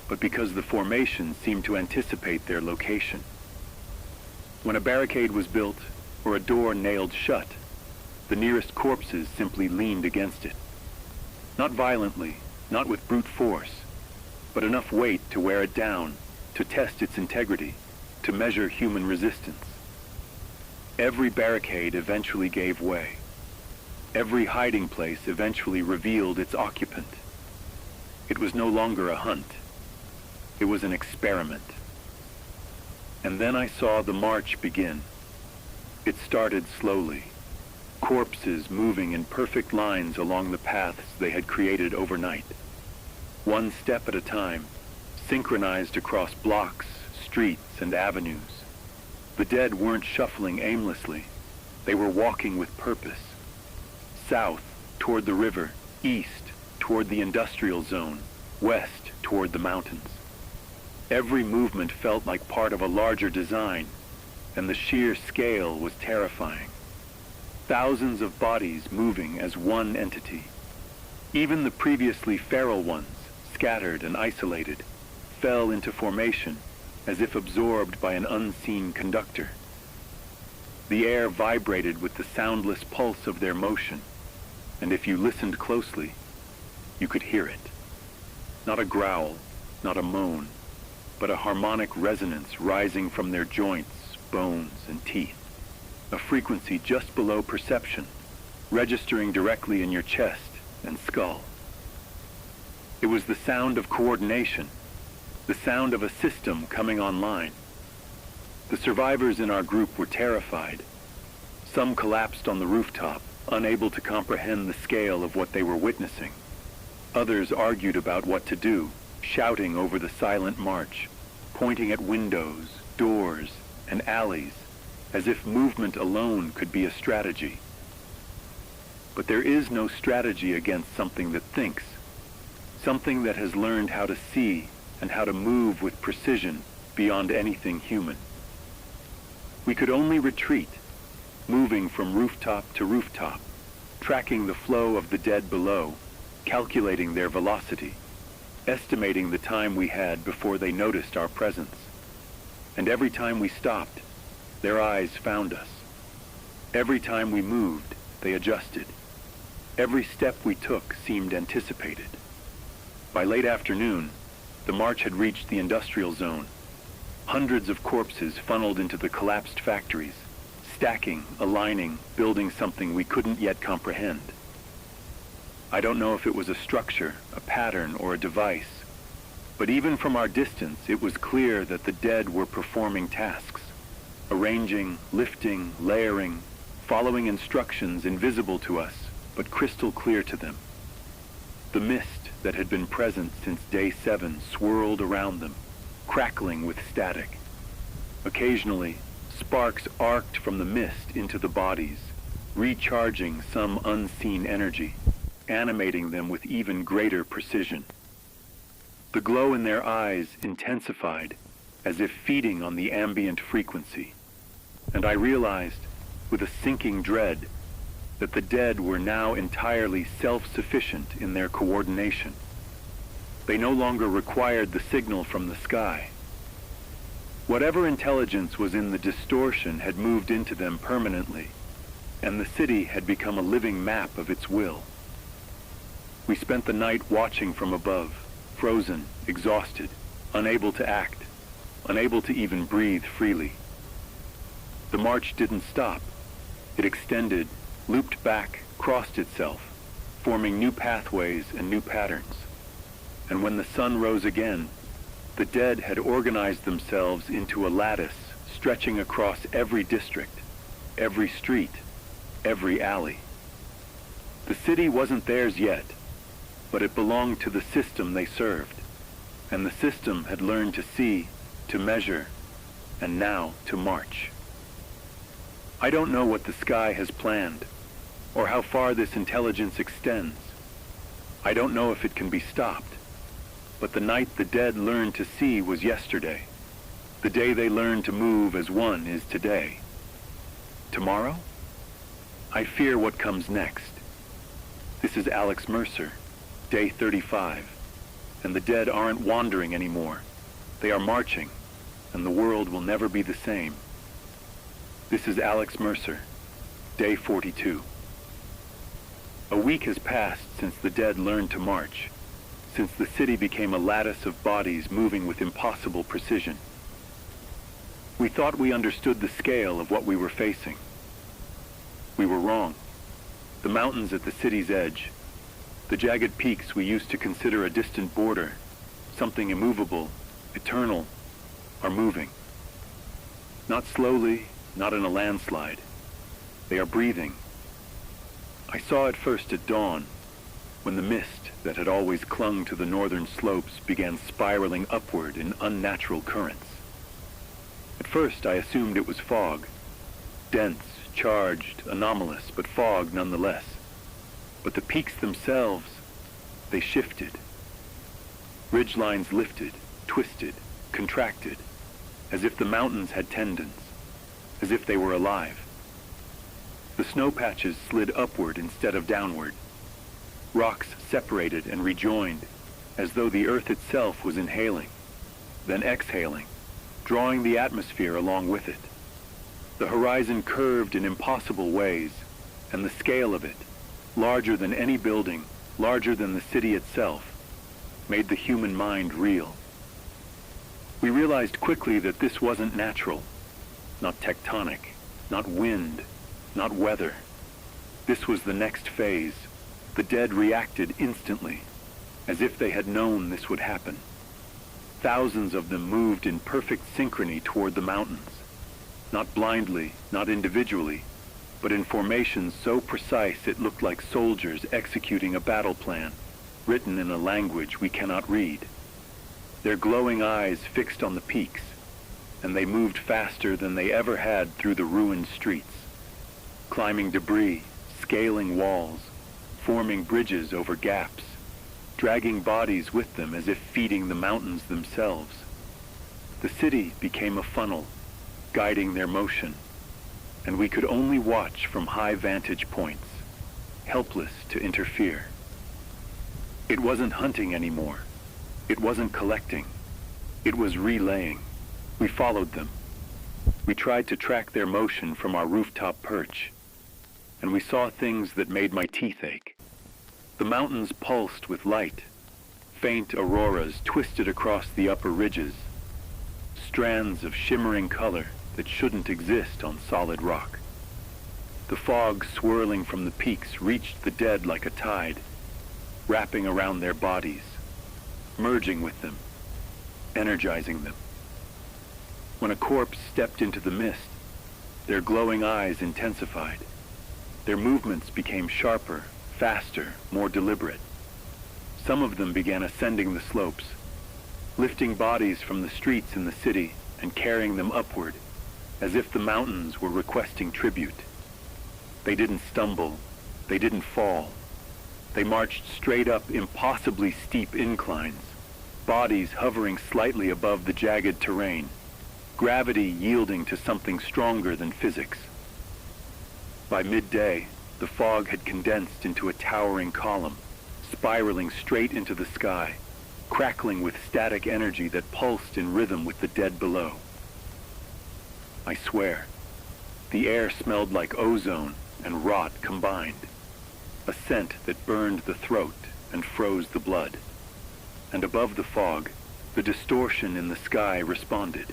but because the formation seemed to anticipate their location. When a barricade was built, or a door nailed shut, the nearest corpses simply leaned against it. Not violently, not with brute force, but enough weight to wear it down, to test its integrity, to measure human resistance. Every barricade eventually gave way. Every hiding place eventually revealed its occupant. It was no longer a hunt. It was an experiment. And then I saw the march begin. It started slowly, corpses moving in perfect lines along the paths they had created overnight. One step at a time, synchronized across blocks, streets, and avenues. The dead weren't shuffling aimlessly. They were walking with purpose. South, toward the river. East, toward the industrial zone. West, toward the mountains. Every movement felt like part of a larger design, and the sheer scale was terrifying. Thousands of bodies moving as one entity. Even the previously feral ones, scattered and isolated, fell into formation as if absorbed by an unseen conductor. The air vibrated with the soundless pulse of their motion, and if you listened closely, you could hear it. Not a growl, not a moan, but a harmonic resonance rising from their joints, bones, and teeth. A frequency just below perception, registering directly in your chest and skull. It was the sound of coordination, the sound of a system coming online. The survivors in our group were terrified. Some collapsed on the rooftop, unable to comprehend the scale of what they were witnessing. Others argued about what to do, shouting over the silent march, pointing at windows, doors, and alleys, as if movement alone could be a strategy. But there is no strategy against something that thinks, something that has learned how to see and how to move with precision beyond anything human. We could only retreat, moving from rooftop to rooftop, tracking the flow of the dead below, calculating their velocity, estimating the time we had before they noticed our presence. And every time we stopped, their eyes found us. Every time we moved, they adjusted. Every step we took seemed anticipated. By late afternoon, the march had reached the industrial zone. Hundreds of corpses funneled into the collapsed factories, stacking, aligning, building something we couldn't yet comprehend. I don't know if it was a structure, a pattern, or a device, but even from our distance, it was clear that the dead were performing tasks, arranging, lifting, layering, following instructions invisible to us, but crystal clear to them. The mist that had been present since day 7 swirled around them, crackling with static. Occasionally, sparks arced from the mist into the bodies, recharging some unseen energy, animating them with even greater precision. The glow in their eyes intensified, as if feeding on the ambient frequency, and I realized, with a sinking dread, that the dead were now entirely self-sufficient in their coordination. They no longer required the signal from the sky. Whatever intelligence was in the distortion had moved into them permanently, and the city had become a living map of its will. We spent the night watching from above, frozen, exhausted, unable to act, unable to even breathe freely. The march didn't stop. It extended, looped back, crossed itself, forming new pathways and new patterns. And when the sun rose again, the dead had organized themselves into a lattice stretching across every district, every street, every alley. The city wasn't theirs yet, but it belonged to the system they served, and the system had learned to see, to measure, and now to march. I don't know what the sky has planned, or how far this intelligence extends. I don't know if it can be stopped, but the night the dead learned to see was yesterday. The day they learned to move as one is today. Tomorrow? I fear what comes next. This is Alex Mercer, day 35, and the dead aren't wandering anymore. They are marching, and the world will never be the same. This is Alex Mercer, day 42. A week has passed since the dead learned to march, since the city became a lattice of bodies moving with impossible precision. We thought we understood the scale of what we were facing. We were wrong. The mountains at the city's edge, the jagged peaks we used to consider a distant border, something immovable, eternal, are moving. Not slowly, not in a landslide. They are breathing. I saw it first at dawn, when the mist that had always clung to the northern slopes began spiraling upward in unnatural currents. At first I assumed it was fog, dense, charged, anomalous, but fog nonetheless. But the peaks themselves, they shifted. Ridgelines lifted, twisted, contracted, as if the mountains had tendons, as if they were alive. The snow patches slid upward instead of downward. Rocks separated and rejoined, as though the earth itself was inhaling, then exhaling, drawing the atmosphere along with it. The horizon curved in impossible ways, and the scale of it, larger than any building, larger than the city itself, made the human mind reel. We realized quickly that this wasn't natural, not tectonic, not wind, not weather. This was the next phase. The dead reacted instantly, as if they had known this would happen. Thousands of them moved in perfect synchrony toward the mountains, not blindly, not individually, but in formations so precise it looked like soldiers executing a battle plan, written in a language we cannot read. Their glowing eyes fixed on the peaks, and they moved faster than they ever had through the ruined streets, climbing debris, scaling walls, forming bridges over gaps, dragging bodies with them as if feeding the mountains themselves. The city became a funnel, guiding their motion, and we could only watch from high vantage points, helpless to interfere. It wasn't hunting anymore. It wasn't collecting. It was relaying. We followed them. We tried to track their motion from our rooftop perch, and we saw things that made my teeth ache. The mountains pulsed with light. Faint auroras twisted across the upper ridges, strands of shimmering color that shouldn't exist on solid rock. The fog swirling from the peaks reached the dead like a tide, wrapping around their bodies, merging with them, energizing them. When a corpse stepped into the mist, their glowing eyes intensified. Their movements became sharper, faster, more deliberate. Some of them began ascending the slopes, lifting bodies from the streets in the city and carrying them upward, as if the mountains were requesting tribute. They didn't stumble. They didn't fall. They marched straight up impossibly steep inclines, bodies hovering slightly above the jagged terrain, gravity yielding to something stronger than physics. By midday, the fog had condensed into a towering column, spiraling straight into the sky, crackling with static energy that pulsed in rhythm with the dead below. I swear, the air smelled like ozone and rot combined, a scent that burned the throat and froze the blood. And above the fog, the distortion in the sky responded.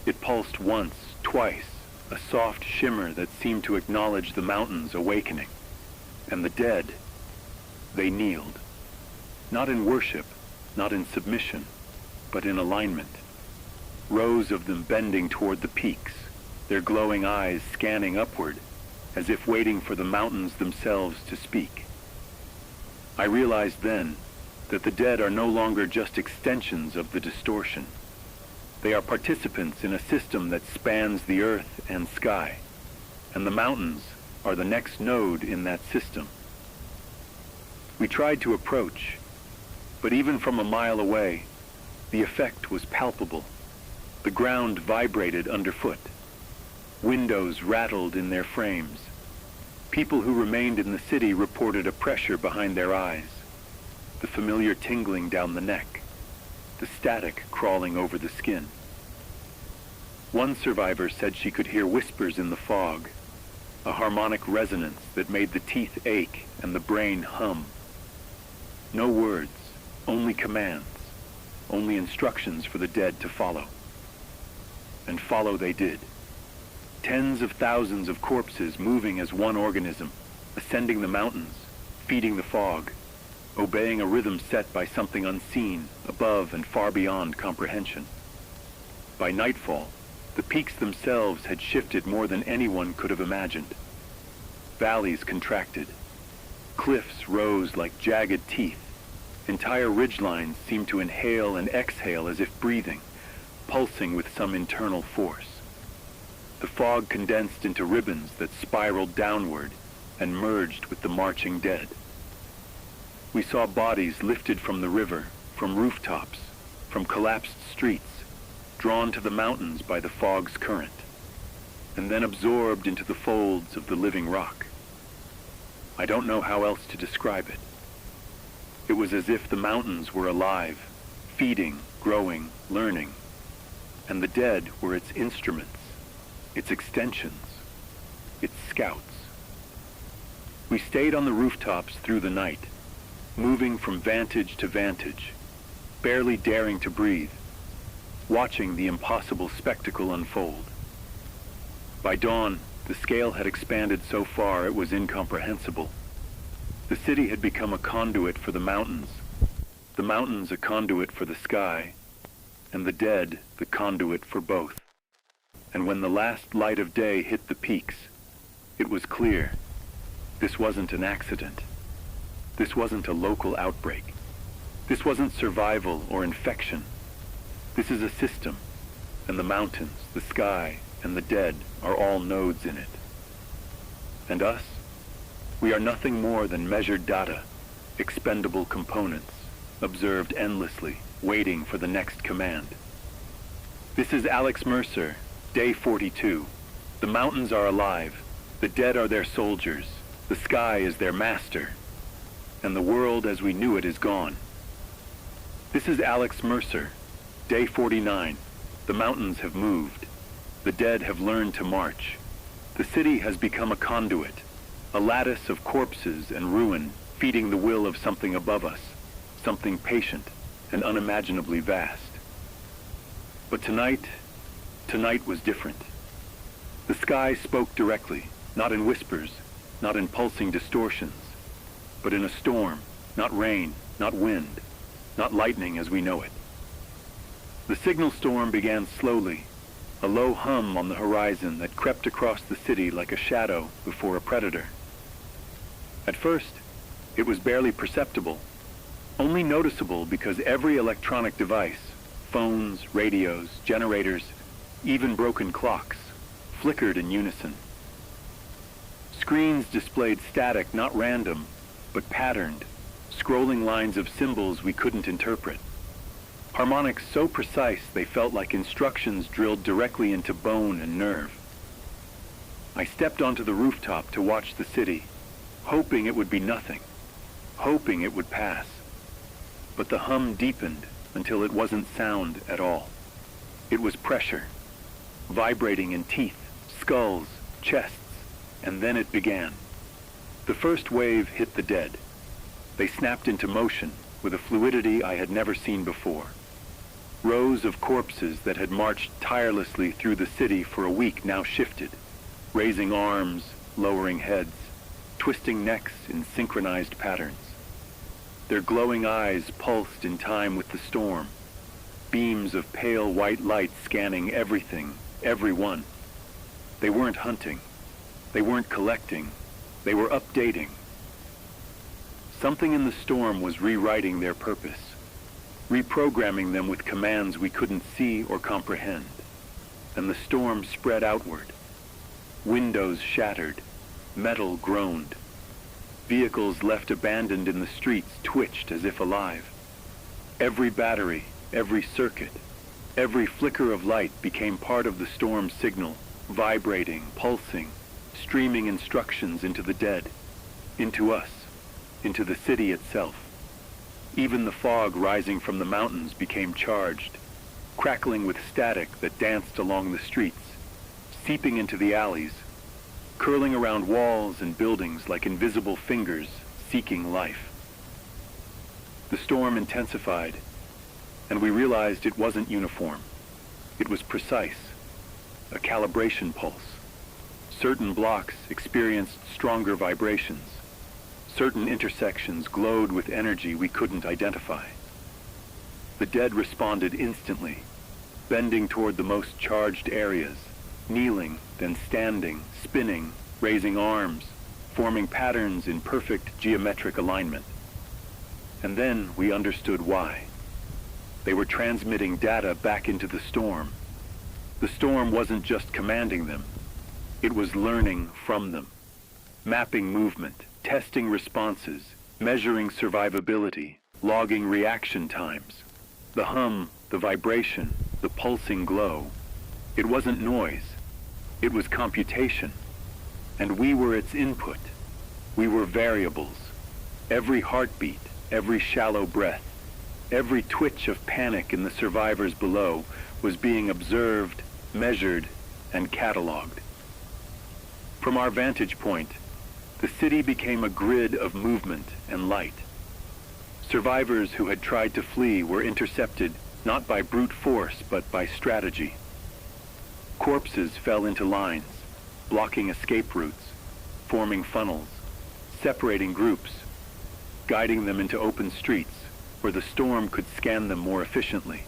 It pulsed once, twice, a soft shimmer that seemed to acknowledge the mountains awakening. And the dead, they kneeled. Not in worship, not in submission, but in alignment. Rows of them bending toward the peaks, their glowing eyes scanning upward, as if waiting for the mountains themselves to speak. I realized then that the dead are no longer just extensions of the distortion. They are participants in a system that spans the earth and sky, and the mountains are the next node in that system. We tried to approach, but even from a mile away, the effect was palpable. The ground vibrated underfoot. Windows rattled in their frames. People who remained in the city reported a pressure behind their eyes, the familiar tingling down the neck, the static crawling over the skin. One survivor said she could hear whispers in the fog, a harmonic resonance that made the teeth ache and the brain hum. No words, only commands, only instructions for the dead to follow. And follow they did. Tens of thousands of corpses moving as one organism, ascending the mountains, feeding the fog, obeying a rhythm set by something unseen, above and far beyond comprehension. By nightfall, the peaks themselves had shifted more than anyone could have imagined. Valleys contracted. Cliffs rose like jagged teeth. Entire ridgelines seemed to inhale and exhale as if breathing, pulsing with some internal force. The fog condensed into ribbons that spiraled downward and merged with the marching dead. We saw bodies lifted from the river, from rooftops, from collapsed streets, drawn to the mountains by the fog's current, and then absorbed into the folds of the living rock. I don't know how else to describe it. It was as if the mountains were alive, feeding, growing, learning, and the dead were its instruments, its extensions, its scouts. We stayed on the rooftops through the night, moving from vantage to vantage, barely daring to breathe, watching the impossible spectacle unfold. By dawn, the scale had expanded so far it was incomprehensible. The city had become a conduit for the mountains a conduit for the sky, and the dead the conduit for both. And when the last light of day hit the peaks, it was clear this wasn't an accident. This wasn't a local outbreak. This wasn't survival or infection. This is a system, and the mountains, the sky, and the dead are all nodes in it. And us? We are nothing more than measured data, expendable components, observed endlessly, waiting for the next command. This is Alex Mercer, day 42. The mountains are alive, the dead are their soldiers, the sky is their master, and the world as we knew it is gone. This is Alex Mercer, day 49. The mountains have moved. The dead have learned to march. The city has become a conduit, a lattice of corpses and ruin, feeding the will of something above us, something patient and unimaginably vast. But tonight was different. The sky spoke directly, not in whispers, not in pulsing distortions, but in a storm, not rain, not wind, not lightning as we know it. The signal storm began slowly, a low hum on the horizon that crept across the city like a shadow before a predator. At first, it was barely perceptible, only noticeable because every electronic device, phones, radios, generators, even broken clocks, flickered in unison. Screens displayed static, not random, but patterned, scrolling lines of symbols we couldn't interpret. Harmonics so precise they felt like instructions drilled directly into bone and nerve. I stepped onto the rooftop to watch the city, hoping it would be nothing, hoping it would pass. But the hum deepened until it wasn't sound at all. It was pressure, vibrating in teeth, skulls, chests, and then it began. The first wave hit the dead. They snapped into motion with a fluidity I had never seen before. Rows of corpses that had marched tirelessly through the city for a week now shifted, raising arms, lowering heads, twisting necks in synchronized patterns. Their glowing eyes pulsed in time with the storm, beams of pale white light scanning everything, everyone. They weren't hunting. They weren't collecting. They were updating. Something in the storm was rewriting their purpose, reprogramming them with commands we couldn't see or comprehend. And the storm spread outward. Windows shattered. Metal groaned. Vehicles left abandoned in the streets twitched as if alive. Every battery, every circuit, every flicker of light became part of the storm's signal, vibrating, pulsing, streaming instructions into the dead, into us, into the city itself. Even the fog rising from the mountains became charged, crackling with static that danced along the streets, seeping into the alleys, curling around walls and buildings like invisible fingers seeking life. The storm intensified, and we realized it wasn't uniform. It was precise, a calibration pulse. Certain blocks experienced stronger vibrations. Certain intersections glowed with energy we couldn't identify. The dead responded instantly, bending toward the most charged areas, kneeling, then standing, spinning, raising arms, forming patterns in perfect geometric alignment. And then we understood why. They were transmitting data back into the storm. The storm wasn't just commanding them. It was learning from them, mapping movement, testing responses, measuring survivability, logging reaction times. The hum, the vibration, the pulsing glow. It wasn't noise. It was computation. And we were its input. We were variables. Every heartbeat, every shallow breath, every twitch of panic in the survivors below was being observed, measured, and cataloged. From our vantage point, the city became a grid of movement and light. Survivors who had tried to flee were intercepted not by brute force but by strategy. Corpses fell into lines, blocking escape routes, forming funnels, separating groups, guiding them into open streets where the storm could scan them more efficiently.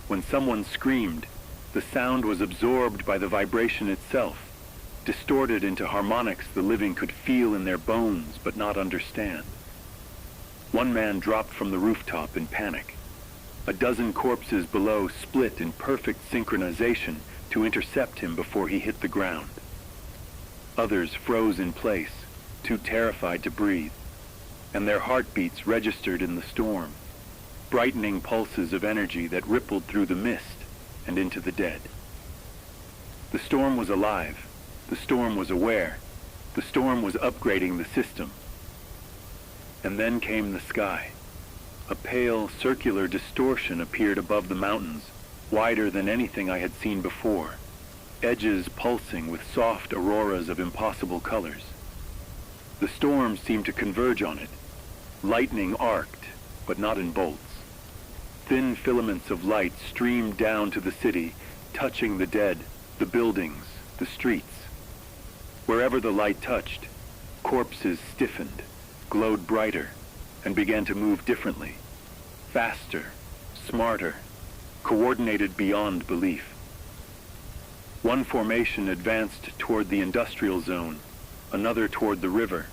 When someone screamed, the sound was absorbed by the vibration itself, distorted into harmonics the living could feel in their bones but not understand. One man dropped from the rooftop in panic. A dozen corpses below split in perfect synchronization to intercept him before he hit the ground. Others froze in place, too terrified to breathe, and their heartbeats registered in the storm, brightening pulses of energy that rippled through the mist and into the dead. The storm was alive. The storm was aware. The storm was upgrading the system. And then came the sky. A pale, circular distortion appeared above the mountains, wider than anything I had seen before, edges pulsing with soft auroras of impossible colors. The storm seemed to converge on it. Lightning arced, but not in bolts. Thin filaments of light streamed down to the city, touching the dead, the buildings, the streets. Wherever the light touched, corpses stiffened, glowed brighter, and began to move differently, faster, smarter, coordinated beyond belief. One formation advanced toward the industrial zone, another toward the river,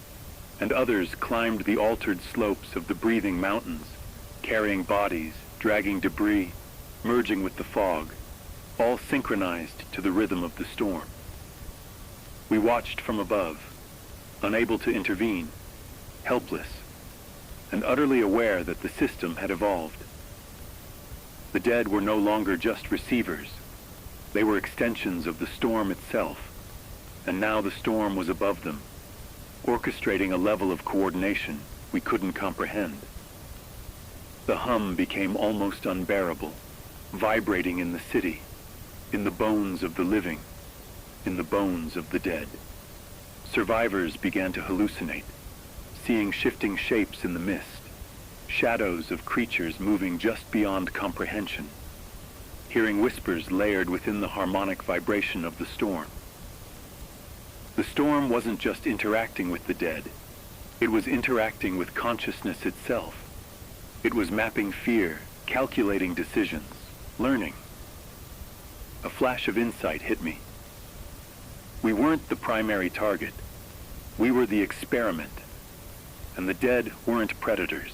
and others climbed the altered slopes of the breathing mountains, carrying bodies, dragging debris, merging with the fog, all synchronized to the rhythm of the storm. We watched from above, unable to intervene, helpless, and utterly aware that the system had evolved. The dead were no longer just receivers. They were extensions of the storm itself, and now the storm was above them, orchestrating a level of coordination we couldn't comprehend. The hum became almost unbearable, vibrating in the city, in the bones of the living, in the bones of the dead. Survivors began to hallucinate, seeing shifting shapes in the mist, shadows of creatures moving just beyond comprehension, hearing whispers layered within the harmonic vibration of the storm. The storm wasn't just interacting with the dead. It was interacting with consciousness itself. It was mapping fear, calculating decisions, learning. A flash of insight hit me. We weren't the primary target. We were the experiment. And the dead weren't predators.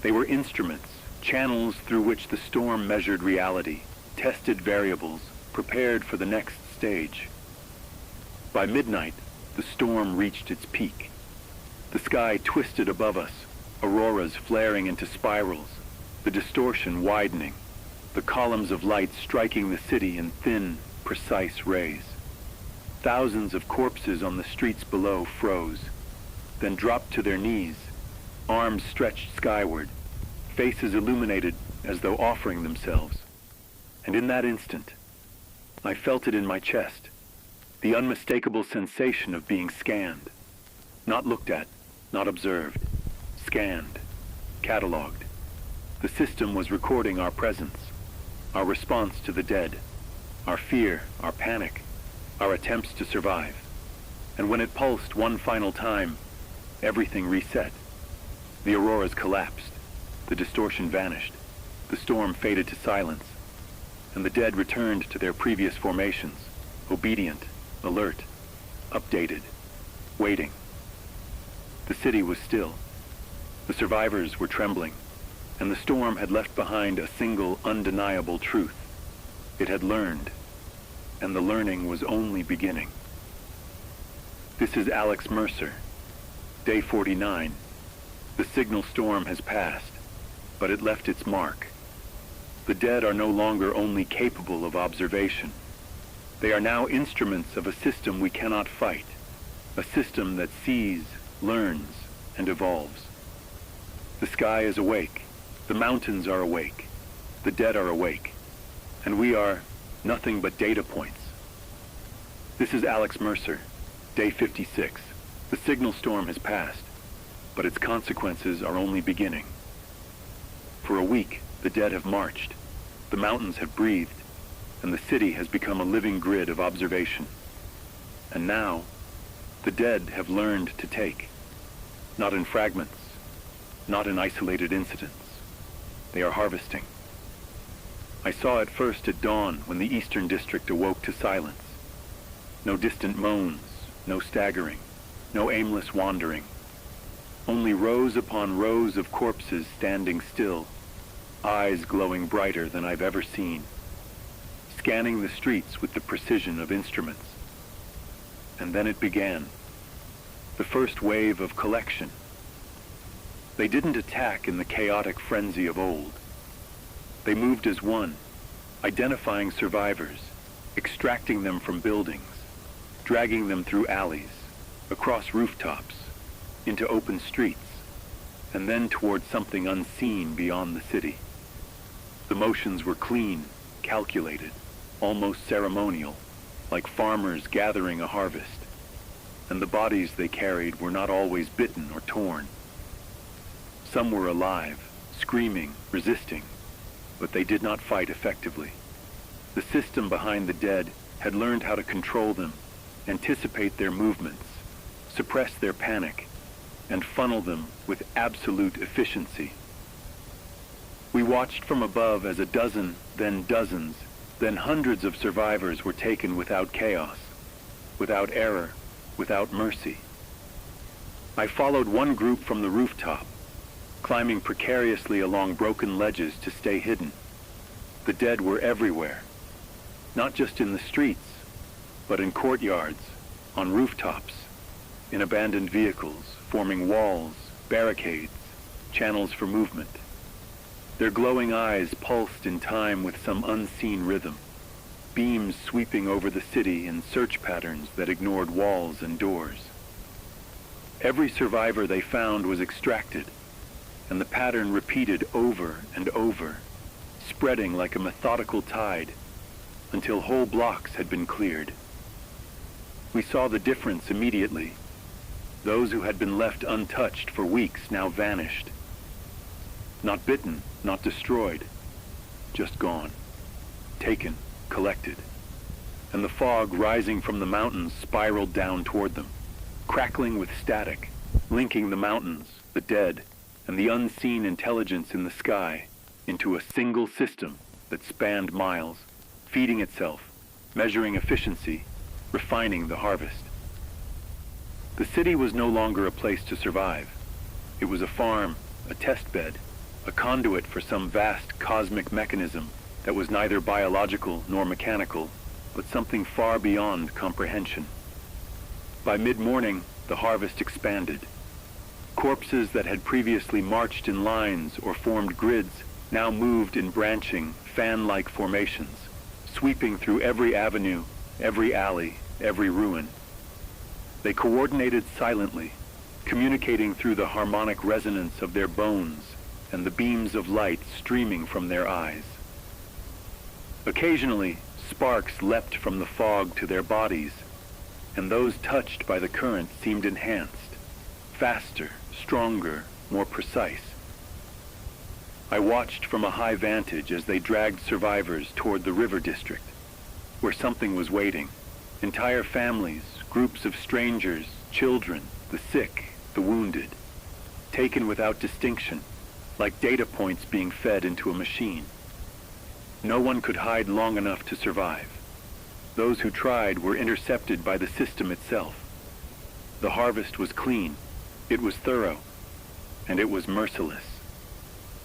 They were instruments, channels through which the storm measured reality, tested variables, prepared for the next stage. By midnight, the storm reached its peak. The sky twisted above us, auroras flaring into spirals, the distortion widening, the columns of light striking the city in thin, precise rays. Thousands of corpses on the streets below froze, then dropped to their knees, arms stretched skyward, faces illuminated as though offering themselves. And in that instant, I felt it in my chest, the unmistakable sensation of being scanned. Not looked at, not observed. Scanned, cataloged. The system was recording our presence, our response to the dead, our fear, our panic, our attempts to survive. And when it pulsed one final time, everything reset. The auroras collapsed, the distortion vanished, the storm faded to silence, and the dead returned to their previous formations, obedient, alert, updated, waiting. The city was still. The survivors were trembling, and the storm had left behind a single undeniable truth. It had learned, and the learning was only beginning. This is Alex Mercer, day 49. The signal storm has passed, but it left its mark. The dead are no longer only capable of observation. They are now instruments of a system we cannot fight, a system that sees, learns, and evolves. The sky is awake. The mountains are awake. The dead are awake. And we are nothing but data points. This is Alex Mercer, day 56. The signal storm has passed, but its consequences are only beginning. For a week, the dead have marched, the mountains have breathed, and the city has become a living grid of observation. And now, the dead have learned to take, not in fragments, not in isolated incidents. They are harvesting. I saw it first at dawn when the Eastern District awoke to silence. No distant moans, no staggering, no aimless wandering. Only rows upon rows of corpses standing still, eyes glowing brighter than I've ever seen, scanning the streets with the precision of instruments. And then it began, the first wave of collection. They didn't attack in the chaotic frenzy of old. They moved as one, identifying survivors, extracting them from buildings, dragging them through alleys, across rooftops, into open streets, and then toward something unseen beyond the city. The motions were clean, calculated, almost ceremonial, like farmers gathering a harvest, and the bodies they carried were not always bitten or torn. Some were alive, screaming, resisting, but they did not fight effectively. The system behind the dead had learned how to control them, anticipate their movements, suppress their panic, and funnel them with absolute efficiency. We watched from above as a dozen, then dozens, then hundreds of survivors were taken without chaos, without error, without mercy. I followed one group from the rooftop, climbing precariously along broken ledges to stay hidden. The dead were everywhere, not just in the streets, but in courtyards, on rooftops, in abandoned vehicles, forming walls, barricades, channels for movement. Their glowing eyes pulsed in time with some unseen rhythm, beams sweeping over the city in search patterns that ignored walls and doors. Every survivor they found was extracted, and the pattern repeated over and over, spreading like a methodical tide, until whole blocks had been cleared. We saw the difference immediately. Those who had been left untouched for weeks now vanished. Not bitten, not destroyed, just gone, taken, collected. And the fog rising from the mountains spiraled down toward them, crackling with static, linking the mountains, the dead, and the unseen intelligence in the sky into a single system that spanned miles, feeding itself, measuring efficiency, refining the harvest. The city was no longer a place to survive. It was a farm, a test bed, a conduit for some vast cosmic mechanism that was neither biological nor mechanical, but something far beyond comprehension. By mid-morning, the harvest expanded. Corpses that had previously marched in lines or formed grids now moved in branching, fan-like formations, sweeping through every avenue, every alley, every ruin. They coordinated silently, communicating through the harmonic resonance of their bones and the beams of light streaming from their eyes. Occasionally, sparks leapt from the fog to their bodies, and those touched by the current seemed enhanced, faster, stronger, more precise. I watched from a high vantage as they dragged survivors toward the river district, where something was waiting. Entire families, groups of strangers, children, the sick, the wounded, taken without distinction, like data points being fed into a machine. No one could hide long enough to survive. Those who tried were intercepted by the system itself. The harvest was clean, it was thorough, and it was merciless.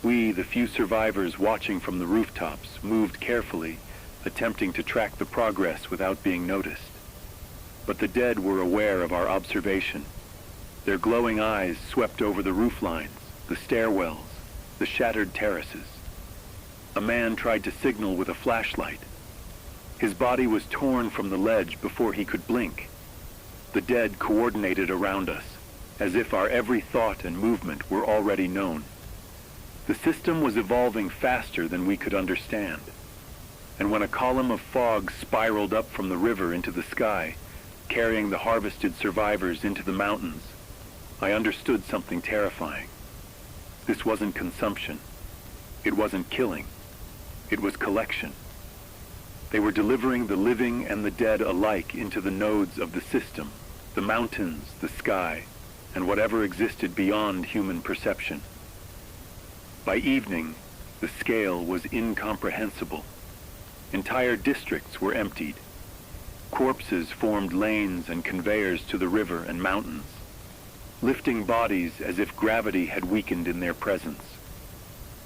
We, the few survivors watching from the rooftops, moved carefully, attempting to track the progress without being noticed. But the dead were aware of our observation. Their glowing eyes swept over the roof lines, the stairwells, the shattered terraces. A man tried to signal with a flashlight. His body was torn from the ledge before he could blink. The dead coordinated around us, as if our every thought and movement were already known. The system was evolving faster than we could understand. And when a column of fog spiraled up from the river into the sky, carrying the harvested survivors into the mountains, I understood something terrifying. This wasn't consumption. It wasn't killing. It was collection. They were delivering the living and the dead alike into the nodes of the system, the mountains, the sky, and whatever existed beyond human perception. By evening, the scale was incomprehensible. Entire districts were emptied. Corpses formed lanes and conveyors to the river and mountains, lifting bodies as if gravity had weakened in their presence.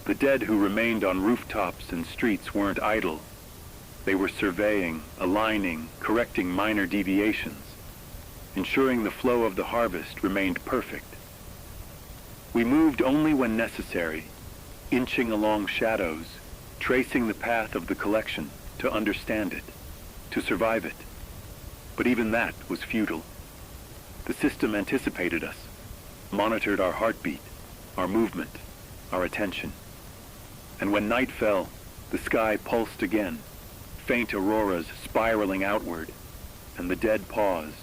The dead who remained on rooftops and streets weren't idle. They were surveying, aligning, correcting minor deviations, ensuring the flow of the harvest remained perfect. We moved only when necessary, inching along shadows, tracing the path of the collection to understand it, to survive it. But even that was futile. The system anticipated us, monitored our heartbeat, our movement, our attention. And when night fell, the sky pulsed again, faint auroras spiraling outward, and the dead paused,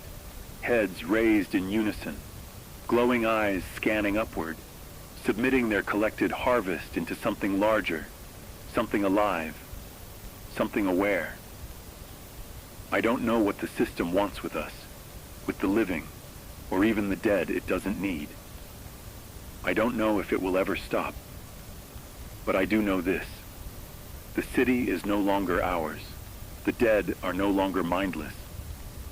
heads raised in unison, glowing eyes scanning upward, submitting their collected harvest into something larger, something alive, something aware. I don't know what the system wants with us, with the living, or even the dead it doesn't need. I don't know if it will ever stop. But I do know this. The city is no longer ours. The dead are no longer mindless.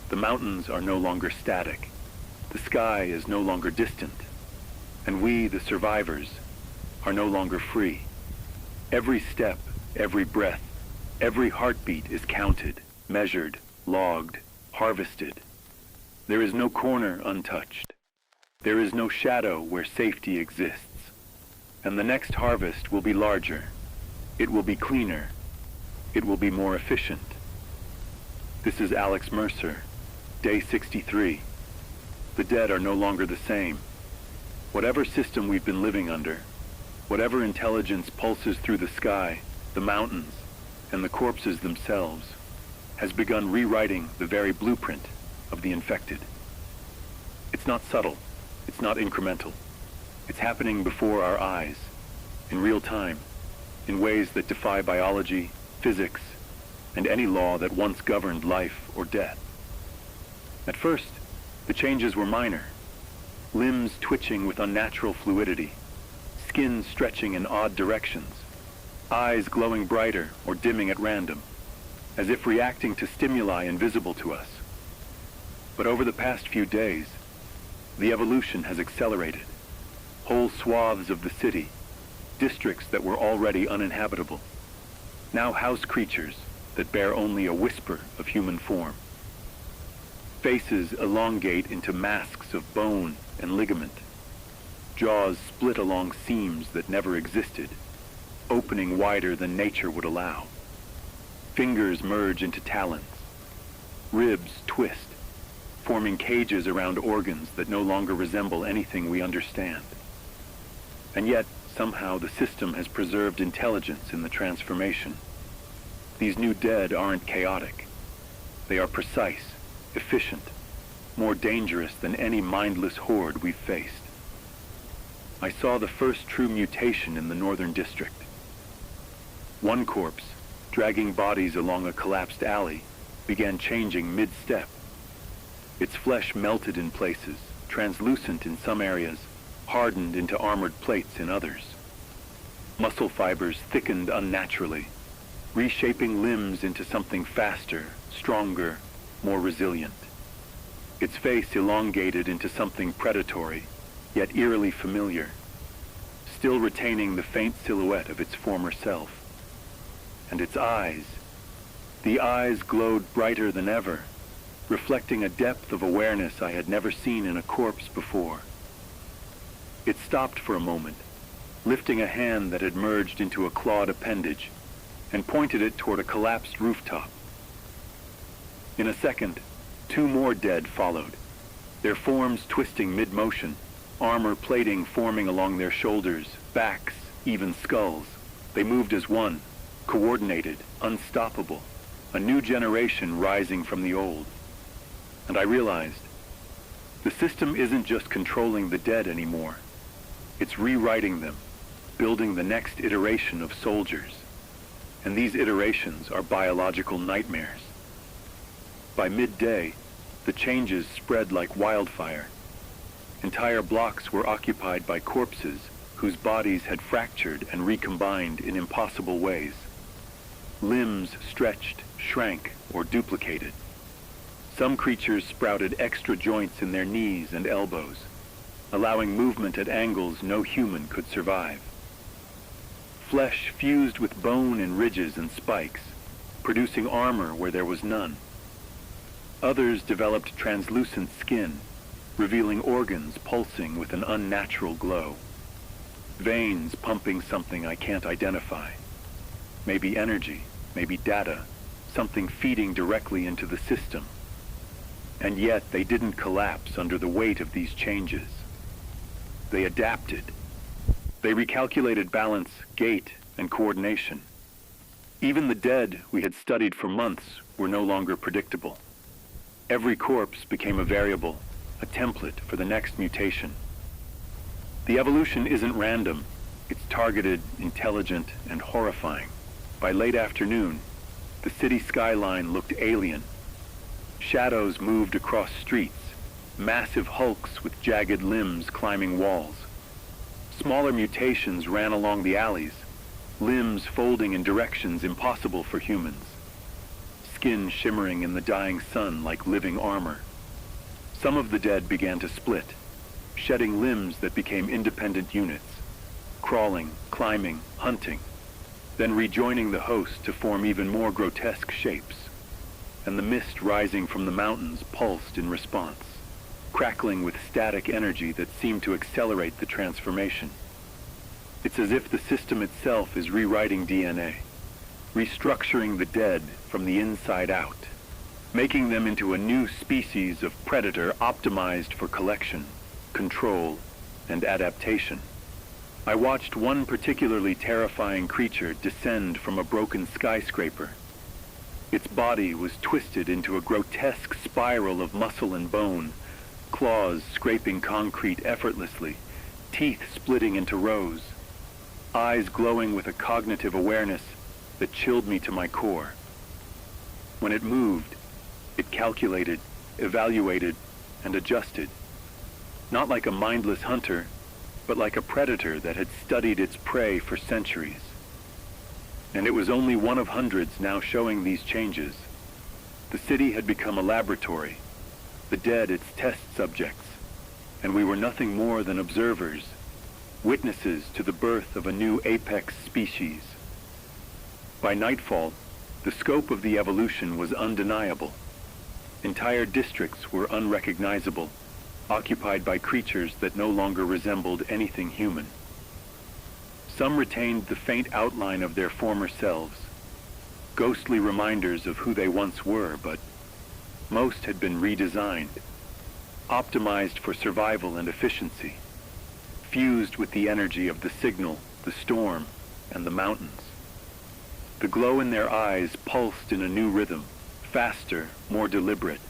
The mountains are no longer static. The sky is no longer distant. And we, the survivors, are no longer free. Every step, every breath, every heartbeat is counted, measured, logged, harvested. There is no corner untouched. There is no shadow where safety exists. And the next harvest will be larger. It will be cleaner. It will be more efficient. This is Alex Mercer, day 63. The dead are no longer the same. Whatever system we've been living under, whatever intelligence pulses through the sky, the mountains, and the corpses themselves, has begun rewriting the very blueprint of the infected. It's not subtle. It's not incremental. It's happening before our eyes, in real time, in ways that defy biology, physics, and any law that once governed life or death. At first, the changes were minor. Limbs twitching with unnatural fluidity, skin stretching in odd directions, eyes glowing brighter or dimming at random, as if reacting to stimuli invisible to us. But over the past few days, the evolution has accelerated. Whole swaths of the city, districts that were already uninhabitable, now house creatures that bear only a whisper of human form. Faces elongate into masks of bone and ligament. Jaws split along seams that never existed, opening wider than nature would allow. Fingers merge into talons. Ribs twist, forming cages around organs that no longer resemble anything we understand. And yet, somehow, the system has preserved intelligence in the transformation. These new dead aren't chaotic. They are precise, efficient, more dangerous than any mindless horde we've faced. I saw the first true mutation in the northern district. One corpse, dragging bodies along a collapsed alley, began changing mid-step. Its flesh melted in places, translucent in some areas, hardened into armored plates in others. Muscle fibers thickened unnaturally, reshaping limbs into something faster, stronger, more resilient. Its face elongated into something predatory, yet eerily familiar, still retaining the faint silhouette of its former self. And its eyes, the eyes glowed brighter than ever, reflecting a depth of awareness I had never seen in a corpse before. It stopped for a moment, lifting a hand that had merged into a clawed appendage, and pointed it toward a collapsed rooftop. In a second, two more dead followed, their forms twisting mid-motion, armor plating forming along their shoulders, backs, even skulls. They moved as one, coordinated, unstoppable, a new generation rising from the old. And I realized, the system isn't just controlling the dead anymore. It's rewriting them, building the next iteration of soldiers. And these iterations are biological nightmares. By midday, the changes spread like wildfire. Entire blocks were occupied by corpses whose bodies had fractured and recombined in impossible ways. Limbs stretched, shrank, or duplicated. Some creatures sprouted extra joints in their knees and elbows, allowing movement at angles no human could survive. Flesh fused with bone in ridges and spikes, producing armor where there was none. Others developed translucent skin, revealing organs pulsing with an unnatural glow. Veins pumping something I can't identify. Maybe energy, maybe data, something feeding directly into the system. And yet they didn't collapse under the weight of these changes. They adapted. They recalculated balance, gait, and coordination. Even the dead we had studied for months were no longer predictable. Every corpse became a variable, a template for the next mutation. The evolution isn't random. It's targeted, intelligent, and horrifying. By late afternoon, the city skyline looked alien. Shadows moved across streets, massive hulks with jagged limbs climbing walls. Smaller mutations ran along the alleys, limbs folding in directions impossible for humans. Skin shimmering in the dying sun like living armor. Some of the dead began to split, shedding limbs that became independent units, crawling, climbing, hunting, then rejoining the host to form even more grotesque shapes. And the mist rising from the mountains pulsed in response, crackling with static energy that seemed to accelerate the transformation. It's as if the system itself is rewriting DNA, restructuring the dead from the inside out, making them into a new species of predator optimized for collection, control, and adaptation. I watched one particularly terrifying creature descend from a broken skyscraper. Its body was twisted into a grotesque spiral of muscle and bone, claws scraping concrete effortlessly, teeth splitting into rows, eyes glowing with a cognitive awareness that chilled me to my core. When it moved, it calculated, evaluated, and adjusted. Not like a mindless hunter, but like a predator that had studied its prey for centuries. And it was only one of hundreds now showing these changes. The city had become a laboratory, the dead its test subjects, and we were nothing more than observers, witnesses to the birth of a new apex species. By nightfall, the scope of the evolution was undeniable. Entire districts were unrecognizable, occupied by creatures that no longer resembled anything human. Some retained the faint outline of their former selves, ghostly reminders of who they once were, but most had been redesigned, optimized for survival and efficiency, fused with the energy of the signal, the storm, and the mountains. The glow in their eyes pulsed in a new rhythm, faster, more deliberate,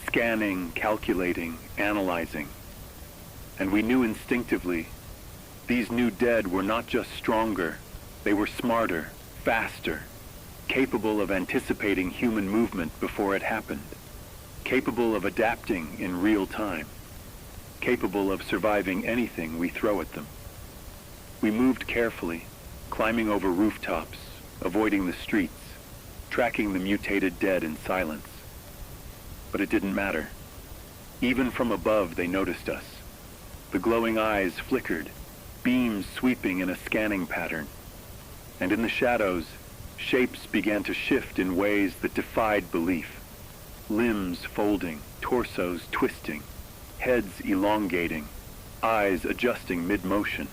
scanning, calculating, analyzing. And we knew instinctively, these new dead were not just stronger, they were smarter, faster, capable of anticipating human movement before it happened, capable of adapting in real time, capable of surviving anything we throw at them. We moved carefully, climbing over rooftops, avoiding the streets, tracking the mutated dead in silence. But it didn't matter. Even from above, they noticed us. The glowing eyes flickered, beams sweeping in a scanning pattern. And in the shadows, shapes began to shift in ways that defied belief. Limbs folding, torsos twisting, heads elongating, eyes adjusting mid-motion.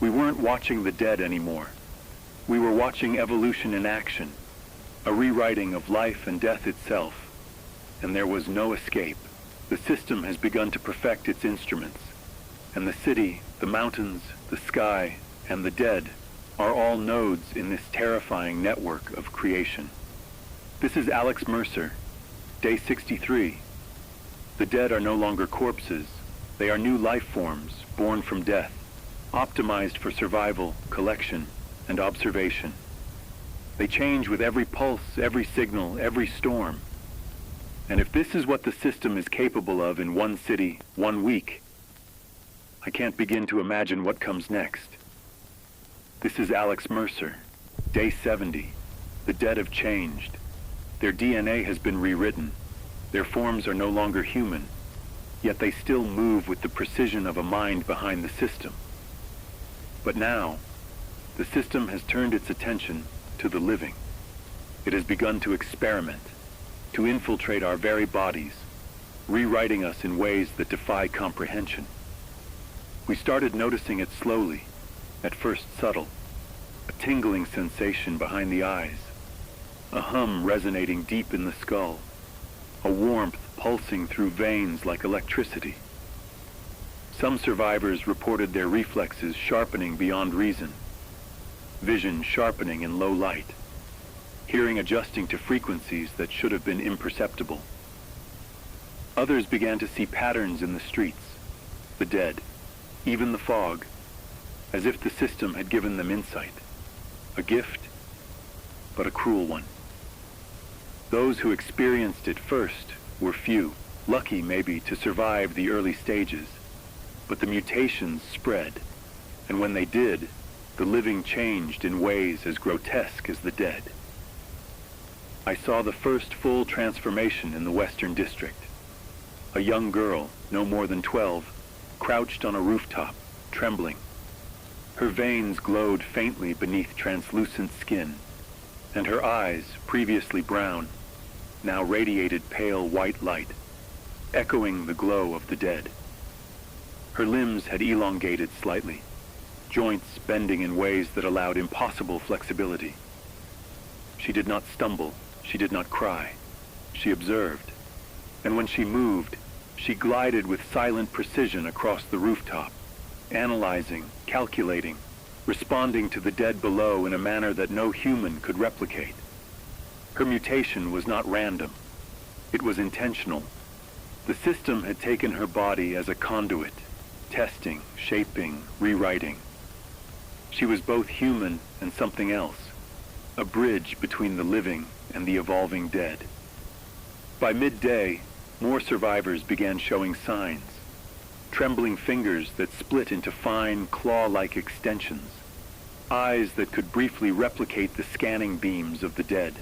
We weren't watching the dead anymore. We were watching evolution in action, a rewriting of life and death itself. And there was no escape. The system has begun to perfect its instruments. And the city, the mountains, the sky, and the dead are all nodes in this terrifying network of creation. This is Alex Mercer, day 63. The dead are no longer corpses. They are new life forms born from death, optimized for survival, collection, and observation. They change with every pulse, every signal, every storm. And if this is what the system is capable of in one city, 1 week, I can't begin to imagine what comes next. This is Alex Mercer, day 70. The dead have changed. Their DNA has been rewritten. Their forms are no longer human, yet they still move with the precision of a mind behind the system. But now, the system has turned its attention to the living. It has begun to experiment, to infiltrate our very bodies, rewriting us in ways that defy comprehension. We started noticing it slowly, at first subtle, a tingling sensation behind the eyes, a hum resonating deep in the skull, a warmth pulsing through veins like electricity. Some survivors reported their reflexes sharpening beyond reason, vision sharpening in low light, hearing adjusting to frequencies that should have been imperceptible. Others began to see patterns in the streets, the dead, even the fog, as if the system had given them insight, a gift, but a cruel one. Those who experienced it first were few, lucky maybe to survive the early stages, but the mutations spread, and when they did, the living changed in ways as grotesque as the dead. I saw the first full transformation in the Western District. A young girl, no more than 12, crouched on a rooftop, trembling. Her veins glowed faintly beneath translucent skin, and her eyes, previously brown, now radiated pale white light, echoing the glow of the dead. Her limbs had elongated slightly, joints bending in ways that allowed impossible flexibility. She did not stumble, she did not cry. She observed, and when she moved, she glided with silent precision across the rooftop, analyzing, calculating, responding to the dead below in a manner that no human could replicate. Her mutation was not random. It was intentional. The system had taken her body as a conduit, testing, shaping, rewriting. She was both human and something else, a bridge between the living and the evolving dead. By midday, more survivors began showing signs, trembling fingers that split into fine, claw-like extensions, eyes that could briefly replicate the scanning beams of the dead,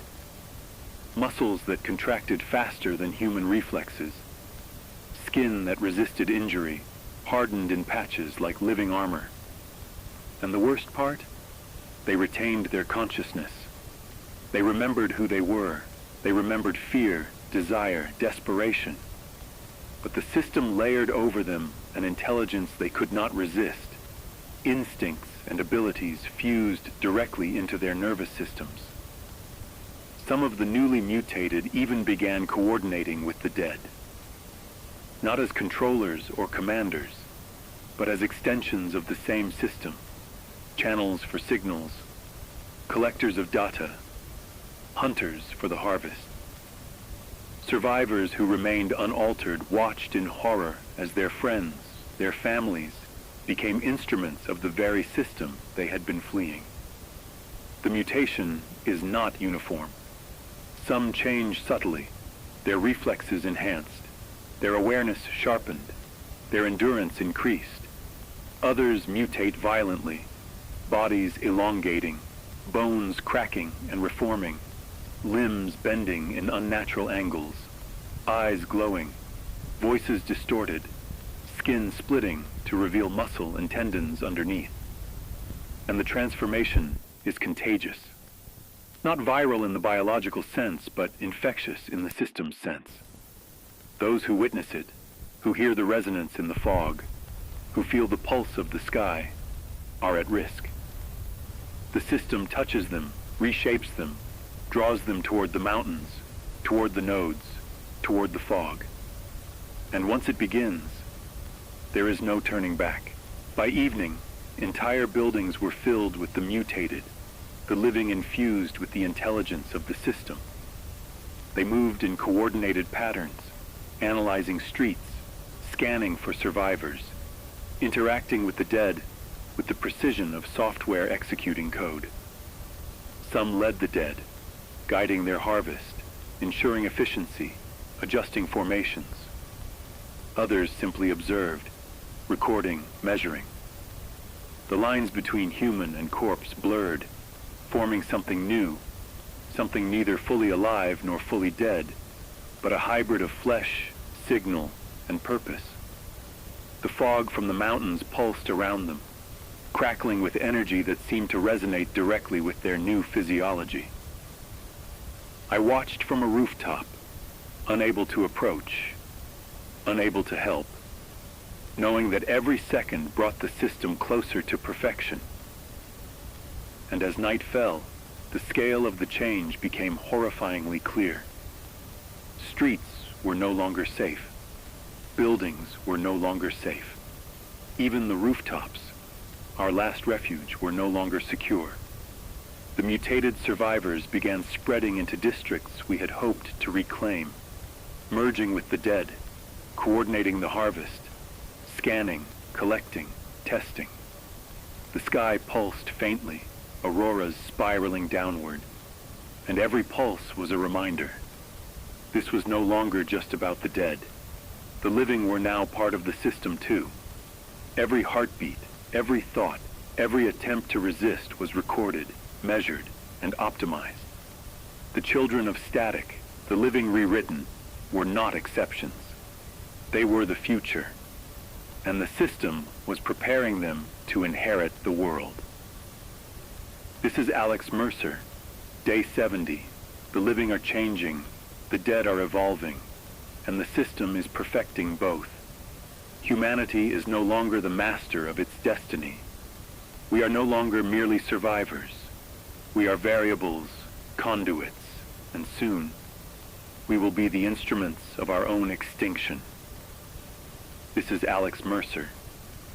muscles that contracted faster than human reflexes, skin that resisted injury, hardened in patches like living armor. And the worst part? They retained their consciousness. They remembered who they were. They remembered fear, desire, desperation. But the system layered over them an intelligence they could not resist, instincts and abilities fused directly into their nervous systems. Some of the newly mutated even began coordinating with the dead, not as controllers or commanders, but as extensions of the same system, channels for signals, collectors of data, hunters for the harvest. Survivors who remained unaltered watched in horror as their friends, their families, became instruments of the very system they had been fleeing. The mutation is not uniform. Some change subtly, their reflexes enhanced, their awareness sharpened, their endurance increased. Others mutate violently, bodies elongating, bones cracking and reforming, limbs bending in unnatural angles, eyes glowing, voices distorted, skin splitting to reveal muscle and tendons underneath. And the transformation is contagious. Not viral in the biological sense, but infectious in the system's sense. Those who witness it, who hear the resonance in the fog, who feel the pulse of the sky, are at risk. The system touches them, reshapes them, draws them toward the mountains, toward the nodes, toward the fog. And once it begins, there is no turning back. By evening, Entire buildings were filled with the mutated, the living infused with the intelligence of the system. They moved in coordinated patterns, analyzing streets, scanning for survivors, interacting with the dead with the precision of software executing code. Some led the dead, guiding their harvest, ensuring efficiency, adjusting formations. Others simply observed, recording, measuring. The lines between human and corpse blurred, forming something new, something neither fully alive nor fully dead, but a hybrid of flesh, signal, and purpose. The fog from the mountains pulsed around them, crackling with energy that seemed to resonate directly with their new physiology. I watched from a rooftop, unable to approach, unable to help, knowing that every second brought the system closer to perfection. And as night fell, the scale of the change became horrifyingly clear. Streets were no longer safe. Buildings were no longer safe. Even the rooftops, our last refuge, were no longer secure. The mutated survivors began spreading into districts we had hoped to reclaim, merging with the dead, coordinating the harvest, scanning, collecting, testing. The sky pulsed faintly, auroras spiraling downward, and every pulse was a reminder. This was no longer just about the dead. The living were now part of the system too. Every heartbeat, every thought, every attempt to resist was recorded, measured, and optimized. The children of static, the living rewritten, were not exceptions. They were the future, and the system was preparing them to inherit the world. This is Alex Mercer, Day 70. The living are changing, the dead are evolving, and the system is perfecting both. Humanity is no longer the master of its destiny. We are no longer merely survivors. We are variables, conduits, and soon we will be the instruments of our own extinction. This is Alex Mercer,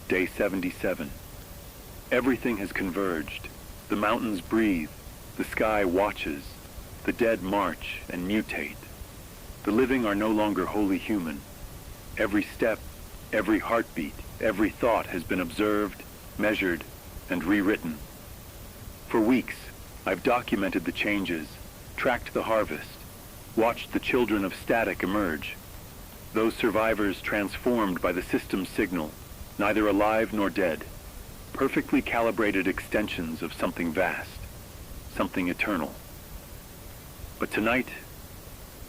Day 77. Everything has converged. The mountains breathe, the sky watches, the dead march and mutate. The living are no longer wholly human. Every step, every heartbeat, every thought has been observed, measured, and rewritten. For weeks, I've documented the changes, tracked the harvest, watched the children of static emerge. Those survivors transformed by the system's signal, neither alive nor dead, perfectly calibrated extensions of something vast, something eternal. But tonight,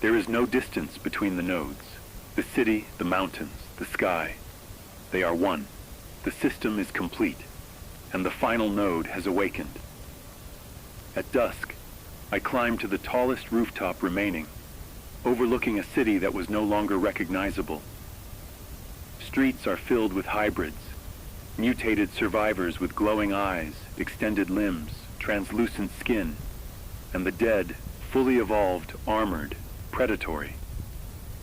there is no distance between the nodes. The city, the mountains, the sky, they are one. The system is complete, and the final node has awakened. At dusk, I climbed to the tallest rooftop remaining, overlooking a city that was no longer recognizable. Streets are filled with hybrids, mutated survivors with glowing eyes, extended limbs, translucent skin, and the dead, fully evolved, armored, predatory.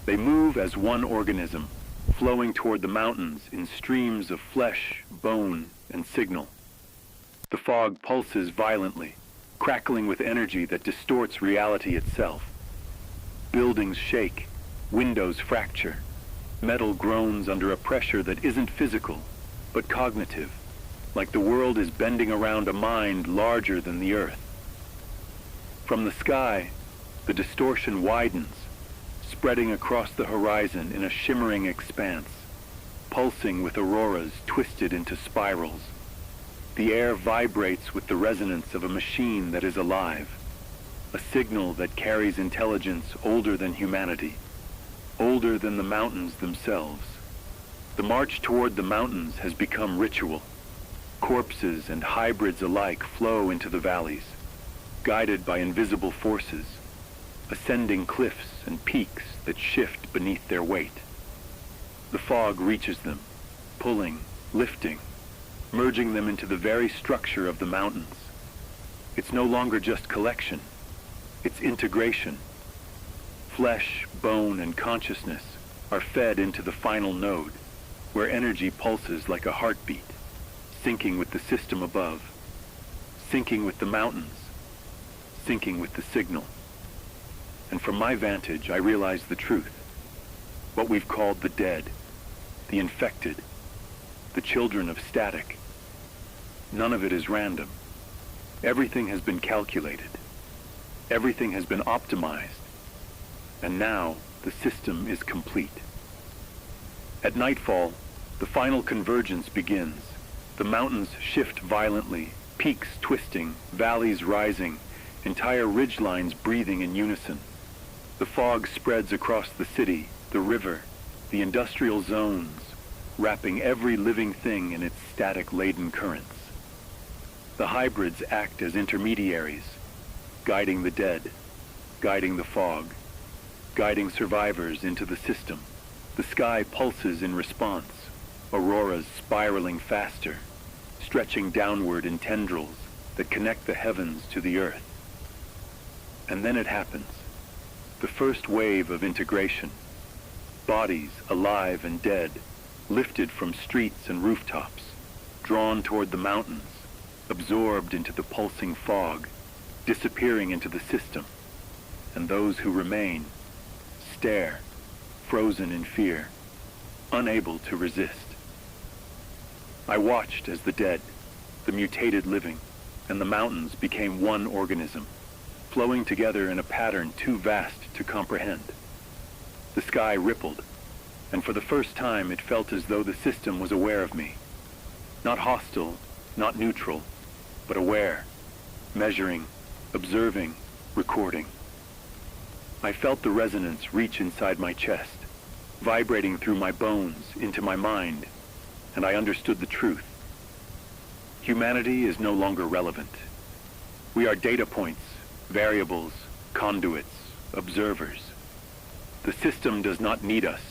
They move as one organism, flowing toward the mountains in streams of flesh, bone, and signal. The fog pulses violently, crackling with energy that distorts reality itself. Buildings shake, windows fracture, metal groans under a pressure that isn't physical, but cognitive, like the world is bending around a mind larger than the earth. From the sky, the distortion widens, spreading across the horizon in a shimmering expanse, pulsing with auroras twisted into spirals. The air vibrates with the resonance of a machine that is alive, a signal that carries intelligence older than humanity, older than the mountains themselves. The march toward the mountains has become ritual. Corpses and hybrids alike flow into the valleys, guided by invisible forces, ascending cliffs and peaks that shift beneath their weight. The fog reaches them, pulling, lifting, merging them into the very structure of the mountains. It's no longer just collection, it's integration. Flesh, bone, and consciousness are fed into the final node, where energy pulses like a heartbeat, syncing with the system above, syncing with the mountains, syncing with the signal. And from my vantage, I realized the truth. What we've called the dead, the infected, the children of static. None of it is random. Everything has been calculated. Everything has been optimized. And now the system is complete. At nightfall, the final convergence begins. The mountains shift violently, peaks twisting, valleys rising, entire ridgelines breathing in unison. The fog spreads across the city, the river, the industrial zones, wrapping every living thing in its static-laden currents. The hybrids act as intermediaries, guiding the dead, guiding the fog, guiding survivors into the system. The sky pulses in response, auroras spiraling faster, stretching downward in tendrils that connect the heavens to the earth. And then it happens. The first wave of integration. Bodies, alive and dead, lifted from streets and rooftops, drawn toward the mountains, absorbed into the pulsing fog, disappearing into the system. And those who remain stare, frozen in fear, unable to resist. I watched as the dead, the mutated living, and the mountains became one organism, flowing together in a pattern too vast to comprehend. The sky rippled, and for the first time it felt as though the system was aware of me. Not hostile, not neutral, but aware, measuring, observing, recording. I felt the resonance reach inside my chest, vibrating through my bones into my mind, and I understood the truth. Humanity is no longer relevant. We are data points, variables, conduits, observers. The system does not need us,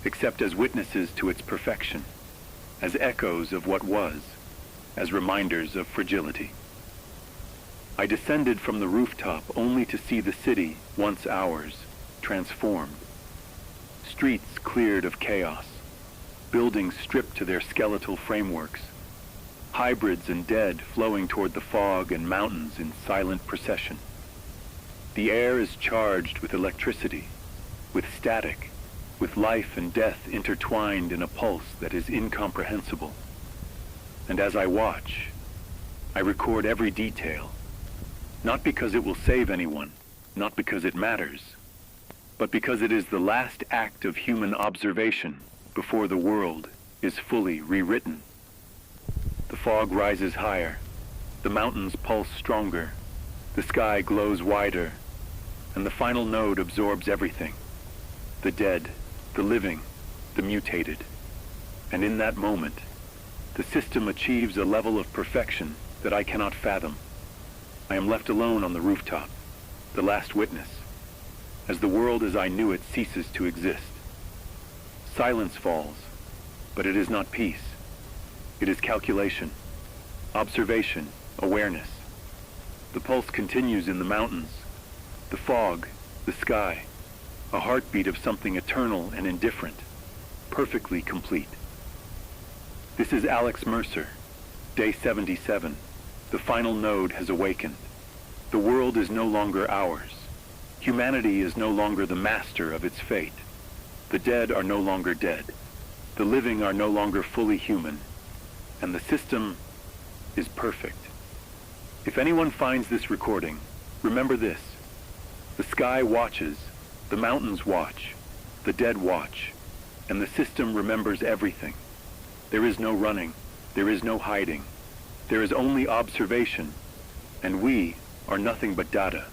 except as witnesses to its perfection, as echoes of what was, as reminders of fragility. I descended from the rooftop only to see the city, once ours, transformed. Streets cleared of chaos, buildings stripped to their skeletal frameworks, hybrids and dead flowing toward the fog and mountains in silent procession. The air is charged with electricity, with static, with life and death intertwined in a pulse that is incomprehensible. And as I watch, I record every detail, not because it will save anyone, not because it matters, but because it is the last act of human observation before the world is fully rewritten. The fog rises higher, the mountains pulse stronger, the sky glows wider, and the final node absorbs everything. The dead, the living, the mutated. And in that moment, the system achieves a level of perfection that I cannot fathom. I am left alone on the rooftop, the last witness, as the world as I knew it ceases to exist. Silence falls, but it is not peace. It is calculation, observation, awareness. The pulse continues in the mountains, the fog, the sky, a heartbeat of something eternal and indifferent, perfectly complete. This is Alex Mercer, day 77. The final node has awakened. The world is no longer ours. Humanity is no longer the master of its fate. The dead are no longer dead. The living are no longer fully human. And the system is perfect. If anyone finds this recording, remember this. The sky watches, the mountains watch, the dead watch, and the system remembers everything. There is no running, there is no hiding. There is only observation, and we are nothing but data.